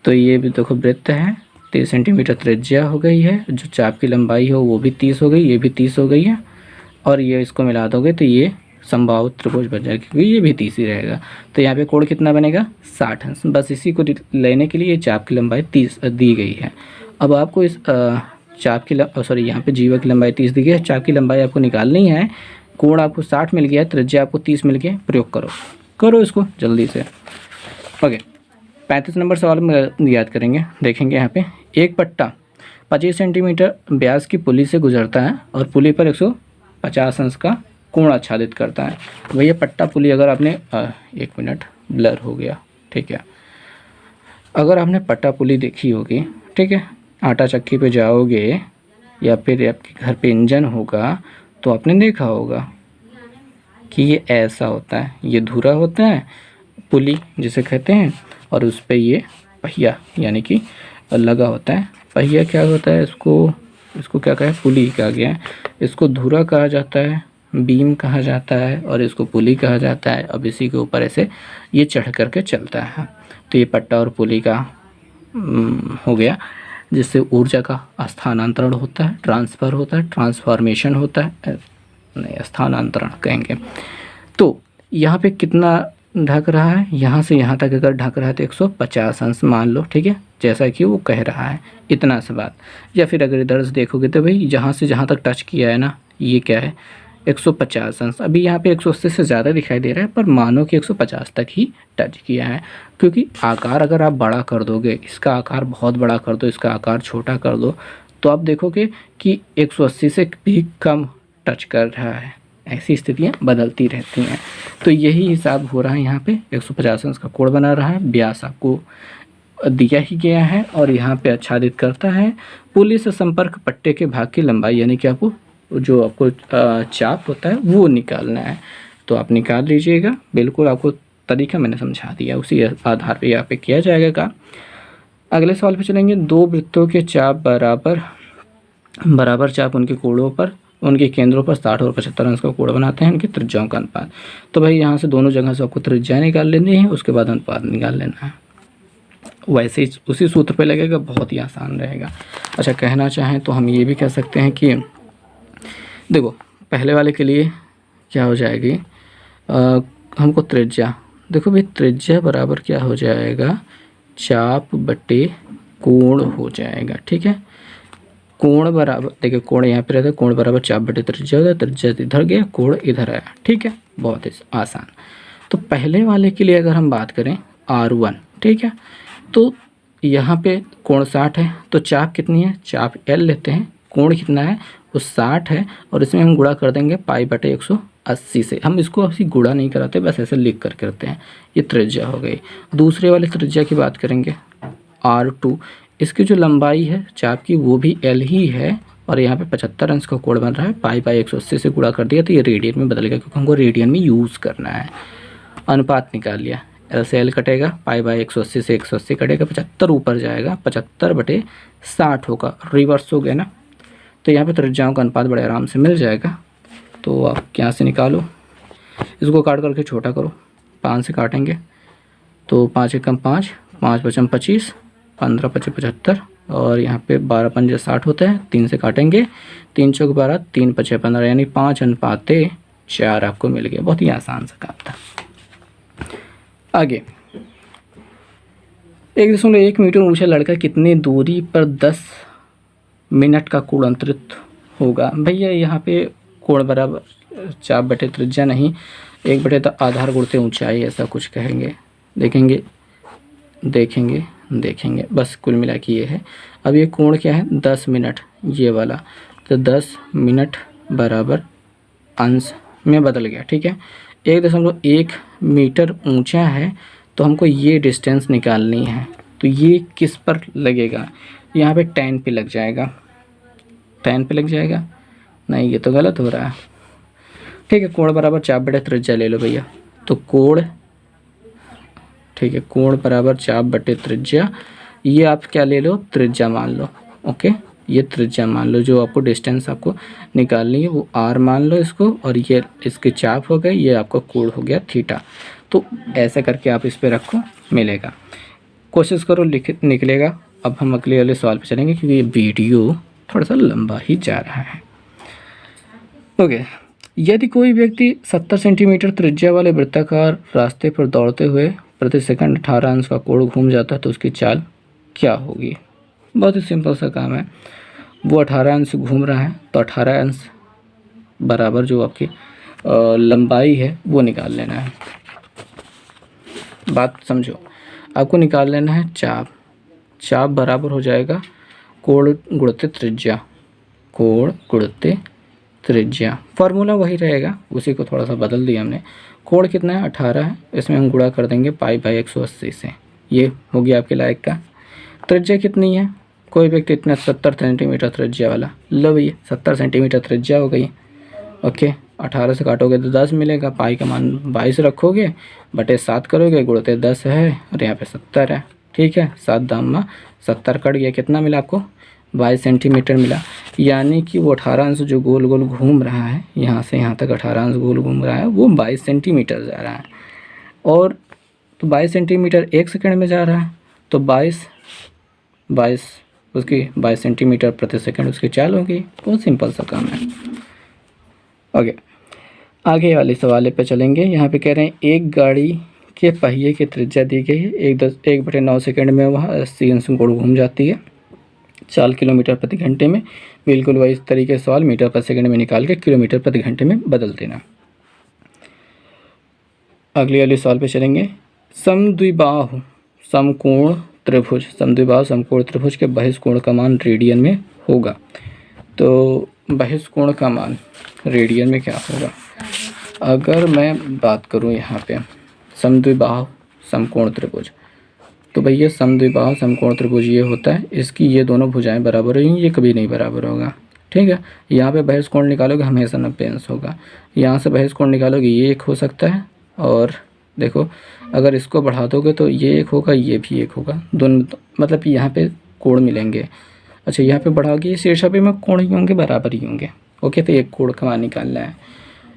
तो ये भी देखो वृत्त है, 30 सेंटीमीटर त्रिज्या हो गई है, जो चाप की लंबाई हो वो भी 30 हो गई, ये भी 30 हो गई है। और ये इसको मिला दोगे तो ये संभाव त्रिभुज बन जाएगा, क्योंकि ये भी 30 ही रहेगा। तो यहाँ पे कोण कितना बनेगा, 60 अंश। बस इसी को लेने के लिए ये चाप की लंबाई 30 दी गई है। अब आपको इस चाप की यहाँ पे जीवा की लंबाई 30 दी गई है, चाप की लंबाई आपको निकालनी है। कोण आपको 60 मिल गया, त्रिज्या आपको 30 मिल गया, प्रयोग करो इसको जल्दी से। ओके, 35 नंबर सवाल में याद करेंगे, देखेंगे यहाँ पे एक पट्टा 25 सेंटीमीटर व्यास की पुली से गुजरता है और पुली पर 150 अंश का कोण आच्छादित करता है। भैया पट्टा पुली, अगर आपने 1 मिनट ब्लर हो गया, ठीक है। अगर आपने पट्टा पुली देखी होगी, ठीक है, आटा चक्की पे जाओगे या फिर आपके घर पे इंजन होगा तो आपने देखा होगा कि ये ऐसा होता है, ये धुरा होता है पुली जिसे कहते हैं, और उस पर ये पहिया यानी कि लगा होता है। पहिया क्या होता है, इसको क्या कहा है, पुली कहा गया है। इसको धुरा कहा जाता है, बीम कहा जाता है और इसको पुली कहा जाता है। अब इसी के ऊपर ऐसे ये चढ़ करके चलता है। तो ये पट्टा और पुली का हो गया, जिससे ऊर्जा का स्थानांतरण होता है, ट्रांसफ़र होता है, ट्रांसफॉर्मेशन होता है, नहीं स्थानांतरण कहेंगे। तो यहाँ पे कितना ढक रहा है, यहाँ से यहाँ तक अगर ढक रहा है तो 150 अंश मान लो, ठीक है, जैसा कि वो कह रहा है, इतना सा बात। या फिर अगर इधर से देखोगे तो भाई जहाँ से जहाँ तक टच किया है ना, ये क्या है 150 अंश। अभी यहाँ पे 180 से ज़्यादा दिखाई दे रहा है, पर मानो कि 150 तक ही टच किया है। क्योंकि आकार अगर आप बड़ा कर दोगे, इसका आकार बहुत बड़ा कर दो, इसका आकार छोटा कर दो, तो आप देखोगे कि 180 से भी कम टच कर रहा है। ऐसी स्थितियाँ बदलती रहती हैं। तो यही हिसाब हो रहा है यहाँ पे। 150 अंश का कोण बना रहा है, व्यास आपको दिया ही गया है और यहाँ पे आच्छादित करता है। पुलिस संपर्क पट्टे के भाग की लंबाई, यानी कि आपको जो आपको चाप होता है वो निकालना है। तो आप निकाल लीजिएगा। बिल्कुल आपको तरीका मैंने समझा दिया, उसी आधार पे यहाँ पे किया जाएगा। अगले सवाल पे चलेंगे। दो वृत्तों के चाप बराबर चाप उनके कोणों पर, उनके केंद्रों पर 60 और 75 अंश का कोण बनाते हैं, इनकी त्रिज्याओं का अनुपात। तो भाई यहाँ से दोनों जगह से आपको त्रिज्या निकाल लेनी है, उसके बाद अनुपात निकाल लेना है। वैसे ही उसी सूत्र पे लगेगा, बहुत ही आसान रहेगा। अच्छा, कहना चाहें तो हम ये भी कह सकते हैं कि देखो पहले वाले के लिए क्या हो जाएगी, हमको त्रिज्या, देखो भाई त्रिज्या बराबर क्या हो जाएगा, चाप बटे कोण हो जाएगा। ठीक है, कोण बराबर, देखिए कोण यहाँ पे रहता है, कोण बराबर चाप बटे त्रिज्या होता है, त्रिज्या इधर गया, कोण इधर आया। ठीक है, बहुत ही आसान। तो पहले वाले के लिए अगर हम बात करें R1, ठीक है, तो यहाँ पे कोण 60 है, तो चाप कितनी है, चाप L लेते हैं, कोण कितना है वो 60 है, और इसमें हम गुणा कर देंगे पाई बटे 180 से। हम इसको अभी गुणा नहीं कराते, बस ऐसे लिख कर करते हैं। ये त्रिज्या हो गई। दूसरे वाले त्रिज्या की बात करेंगे R2, इसकी जो लंबाई है चाप की वो भी L ही है, और यहाँ पे 75 अंश का कोण बन रहा है, पाई बाई 180 से गुणा कर दिया तो ये रेडियन में बदल गया, क्योंकि हमको रेडियन में यूज़ करना है। अनुपात निकाल लिया, L से L कटेगा, पाई बाई 180 से 180 कटेगा, 75 ऊपर जाएगा, 75 बटे 60 होगा, रिवर्स हो गया ना। तो यहाँ पे त्रिज्याओं का अनुपात बड़े आराम से मिल जाएगा। तो आप यहाँ से निकालो, इसको काट करके छोटा करो, 5 से काटेंगे तो 5 एकम 5, 5 पचम 25, 15 पचे 75, और यहाँ पे 12 पंजे 60 होता है। 3 से काटेंगे, 3 चौक 12, 3 पचे 15, यानी 5:4 आपको मिल गया। बहुत ही आसान सा काम था। आगे, 1.1 मीटर ऊंचा लड़का कितनी दूरी पर 10 मिनट का कोण अंतरित होगा। भैया यहाँ पे कोण बराबर चाप बटे त्रिज्या नहीं, 1 बटे तो आधार गुणते ऊंचाई, ऐसा कुछ कहेंगे, देखेंगे बस कुल मिला के ये है। अब ये कोण क्या है, 10 मिनट, ये वाला, तो 10 मिनट बराबर अंश में बदल गया। ठीक है, 1.1 मीटर ऊंचा है, तो हमको ये डिस्टेंस निकालनी है। तो ये किस पर लगेगा, यहाँ पे tan पे लग जाएगा, tan पे लग जाएगा, नहीं ये तो गलत हो रहा है। ठीक है, कोण बराबर चाप बटे त्रिज्या ले लो भैया, तो कोण, ठीक है, कोण बराबर चाप बटे त्रिज्या, ये आप क्या ले लो, त्रिज्या मान लो। ओके, ये त्रिज्या मान लो, जो आपको डिस्टेंस आपको निकालनी है वो r मान लो इसको, और ये इसके चाप हो गए, ये आपका कोण हो गया थीटा। तो ऐसे करके आप इस पे रखो, मिलेगा। कोशिश करो निकलेगा। अब हम अगले वाले सवाल पे चलेंगे, क्योंकि ये वीडियो थोड़ा सा लंबा ही जा रहा है। ओके, यदि कोई व्यक्ति 70 सेंटीमीटर त्रिज्या वाले वृत्ताकार रास्ते पर दौड़ते हुए प्रति सेकंड 18 अंश का कोण घूम जाता है, तो उसकी चाल क्या होगी। बहुत ही सिंपल सा काम है। वो 18 अंश घूम रहा है, तो 18 अंश बराबर जो आपकी लंबाई है वो निकाल लेना है। बात समझो, आपको निकाल लेना है चाप। चाप बराबर हो जाएगा कोण गुणित त्रिज्या, कोण गुणित त्रिज्या। फार्मूला वही रहेगा, उसी को थोड़ा सा बदल दिया हमने। कोण कितना है, 18 है, इसमें हम गुणा कर देंगे पाई बाई 180 से, ये हो गया आपके लायक का। त्रिज्या कितनी है, कोई व्यक्ति इतना 70 सेंटीमीटर त्रिज्या वाला, लो भैया 70 सेंटीमीटर त्रिज्या हो गई। ओके, 18 से काटोगे तो 10 मिलेगा, पाई का मान 22 रखोगे, बटे 7 करोगे, गुणते 10 है, और यहाँ पे 70 है। ठीक है, 7 दाम 70 कट गया, कितना मिला आपको, 22 सेंटीमीटर मिला। यानी कि वो 18 अंश जो गोल गोल घूम रहा है, यहाँ से यहाँ तक 18 अंश गोल घूम रहा है, वो 22 सेंटीमीटर जा रहा है। और तो 22 सेंटीमीटर 1 सेकंड में जा रहा है, तो 22 उसकी 22 सेंटीमीटर प्रति सेकंड उसकी चाल होगी। बहुत सिंपल सा काम है। ओके, आगे वाले सवाल पे चलेंगे। यहाँ पे कह रहे हैं एक गाड़ी के पहिए की त्रिज्या दी गई है, 1/9 सेकंड में वह 80 अंश कोण घूम जाती है, 4 किलोमीटर प्रति घंटे में। बिल्कुल वही तरीके से सवाल मीटर प्रति सेकंड में निकाल के किलोमीटर प्रति घंटे में बदल देना। अगले वाले सवाल पे चलेंगे। समद्विबाहु समकोण त्रिभुज, समद्विबाहु समकोण त्रिभुज के बहिष्कोण का मान रेडियन में होगा। तो बहिष्कोण का मान रेडियन में क्या होगा। अगर मैं बात करूँ यहाँ पे समद्विबाहु समकोण त्रिभुज, तो भैया समद्विबाहु समकोण त्रिभुज ये होता है, इसकी ये दोनों भुजाएं बराबर होंगी, ये कभी नहीं बराबर होगा। ठीक है, यहाँ पे बहिष्ठ कोण निकालोगे हमेशा 90 अंश होगा। यहाँ से बहिष्ठ कोण निकालोगे ये एक हो सकता है, और देखो अगर इसको बढ़ा दोगे तो ये एक होगा, ये भी एक होगा, दोनों मतलब यहाँ पे कोण मिलेंगे। अच्छा, यहाँ पे बढ़ाओगे शीर्षापी में कोण ही होंगे, बराबर ही होंगे। ओके, तो एक कोण का मान निकालना है।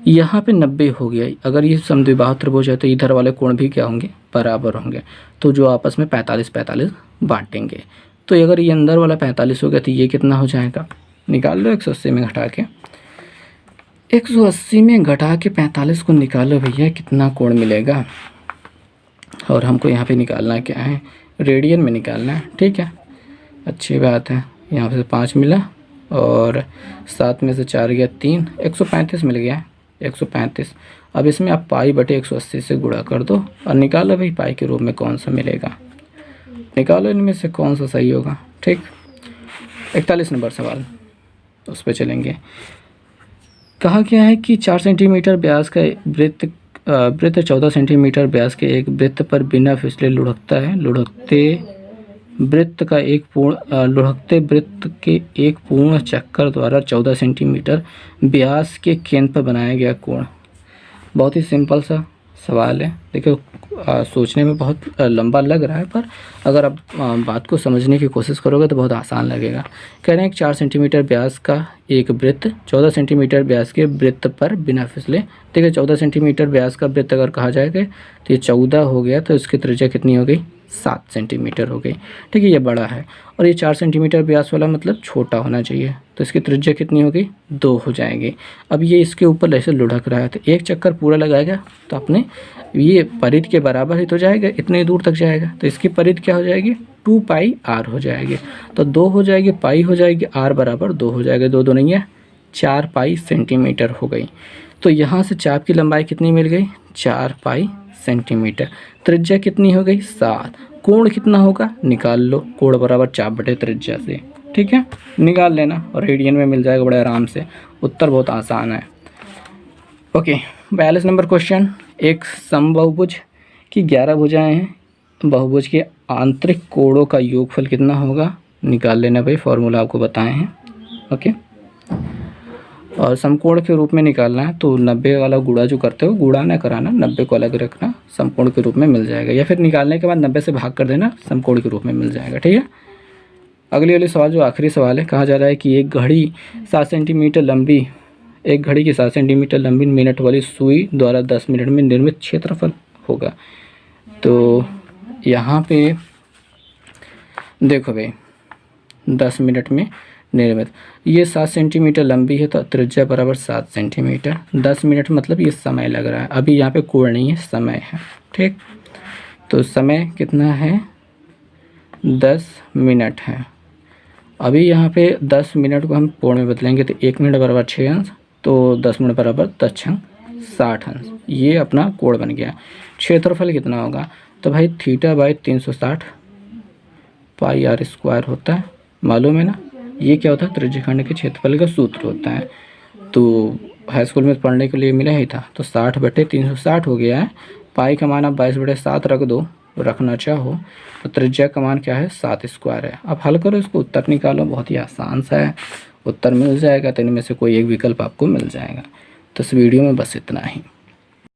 यहाँ पे 90 हो गया। अगर ये समद्विबाहु त्रिभुज है तो इधर वाले कोण भी क्या होंगे, बराबर होंगे, तो जो आपस में 45-45 बांटेंगे। तो अगर ये अंदर वाला 45 हो गया तो ये कितना हो जाएगा, निकाल लो 180 में घटा के। 180 में घटा के 45 को निकालो भैया, कितना कोण मिलेगा। और हमको यहाँ पे निकालना क्या है, रेडियन में निकालना है। ठीक है, अच्छी बात है। यहाँ से 5 मिला और 7 में से 4 गया 3, 135 मिल गया, 135। अब इसमें आप पाई बटे 180 से गुणा कर दो और निकालो भाई पाई के रूप में कौन सा मिलेगा, निकालो इनमें से कौन सा सही होगा। ठीक, 41 नंबर सवाल, उस पर चलेंगे। कहा गया है कि 4 सेंटीमीटर व्यास का वृत्त 14 सेंटीमीटर व्यास के एक वृत्त पर बिना फिसले लुढ़कता है। लुढ़कते वृत्त के एक पूर्ण चक्कर द्वारा 14 सेंटीमीटर व्यास के केंद्र पर बनाया गया कोण। बहुत ही सिंपल सा सवाल है। देखो सोचने में बहुत लंबा लग रहा है, पर अगर आप बात को समझने की कोशिश करोगे तो बहुत आसान लगेगा। कह रहे हैं कि 4 सेंटीमीटर व्यास का एक वृत्त 14 सेंटीमीटर व्यास के वृत्त पर बिना फिसले। देखिए 14 सेंटीमीटर व्यास का वृत्त अगर कहा जाएगा तो ये 14 हो गया, तो इसकी त्रिज्या कितनी हो गई, 7 सेंटीमीटर हो गई। ठीक है, ये बड़ा है और ये 4 सेंटीमीटर व्यास वाला मतलब छोटा होना चाहिए, तो इसकी त्रिज्या कितनी हो गई, 2 हो जाएगी। अब ये इसके ऊपर ऐसे लुढ़क रहा है, तो एक चक्कर पूरा लगाएगा तो अपने ये परिधि के बराबर ही तो जाएगा, इतने दूर तक जाएगा, तो इसकी परिधि क्या हो जाएगी, 2 पाई आर हो जाएगी। तो 2 हो जाएगी, पाई हो जाएगी, आर बराबर 2 हो जाएगा, 2 नहीं है 4 पाई सेंटीमीटर हो गई। तो यहाँ से चाप की लंबाई कितनी मिल गई, 4 पाई सेंटीमीटर। त्रिज्या कितनी हो गई, 7। कोण कितना होगा, निकाल लो, कोण बराबर चाप बटे त्रिज्या से। ठीक है, निकाल लेना और रेडियन में मिल जाएगा बड़े आराम से। उत्तर बहुत आसान है। Okay, 42 number question. एक समबाहुभुज की 11 भुजाएं हैं, बहुभुज के आंतरिक कोणों का योगफल कितना होगा, निकाल लेना भाई, फॉर्मूला आपको बताए हैं। ओके, और समकोण के रूप में निकालना है तो 90 वाला गुणा जो करते हो, गुणा ना कराना, 90 को अलग रखना, समकोण के रूप में मिल जाएगा, या फिर निकालने के बाद 90 से भाग कर देना, समकोण के रूप में मिल जाएगा। ठीक है, अगली वाली सवाल जो आखिरी सवाल है, कहा जा रहा है कि एक घड़ी 7 सेंटीमीटर लंबी, एक घड़ी की 7 सेंटीमीटर लंबी मिनट वाली सुई द्वारा 10 मिनट में निर्मित क्षेत्रफल होगा। तो यहाँ पे देखो भाई 10 मिनट में निर्मित, ये 7 सेंटीमीटर लंबी है तो त्रिज्या बराबर 7 सेंटीमीटर। 10 मिनट मतलब ये समय लग रहा है, अभी यहाँ पे कोण नहीं है, समय है। ठीक, तो समय कितना है, 10 मिनट है। अभी यहाँ पे 10 मिनट को हम कोण में बदलेंगे तो 1 मिनट बराबर 6 अंश, तो 10 मिनट बराबर 10 छंग 60 अंश। ये अपना कोण बन गया। क्षेत्रफल कितना होगा, तो भाई θ/360 पाई आर स्क्वायर होता है, मालूम है ना। ये क्या होता है, त्रिज्यखंड के क्षेत्रफल का सूत्र होता है, तो हाई स्कूल में पढ़ने के लिए मिला ही था। तो 60/360 हो गया है। पाई का मान आप 22/7 रख दो, रखना चाहो तो त्रिज्या का मान क्या है, 7 स्क्वायर है। अब हल करो इसको, उत्तर निकालो, बहुत ही आसान सा है, उत्तर मिल जाएगा। तो इनमें से कोई एक विकल्प आपको मिल जाएगा। तो इस वीडियो में बस इतना ही।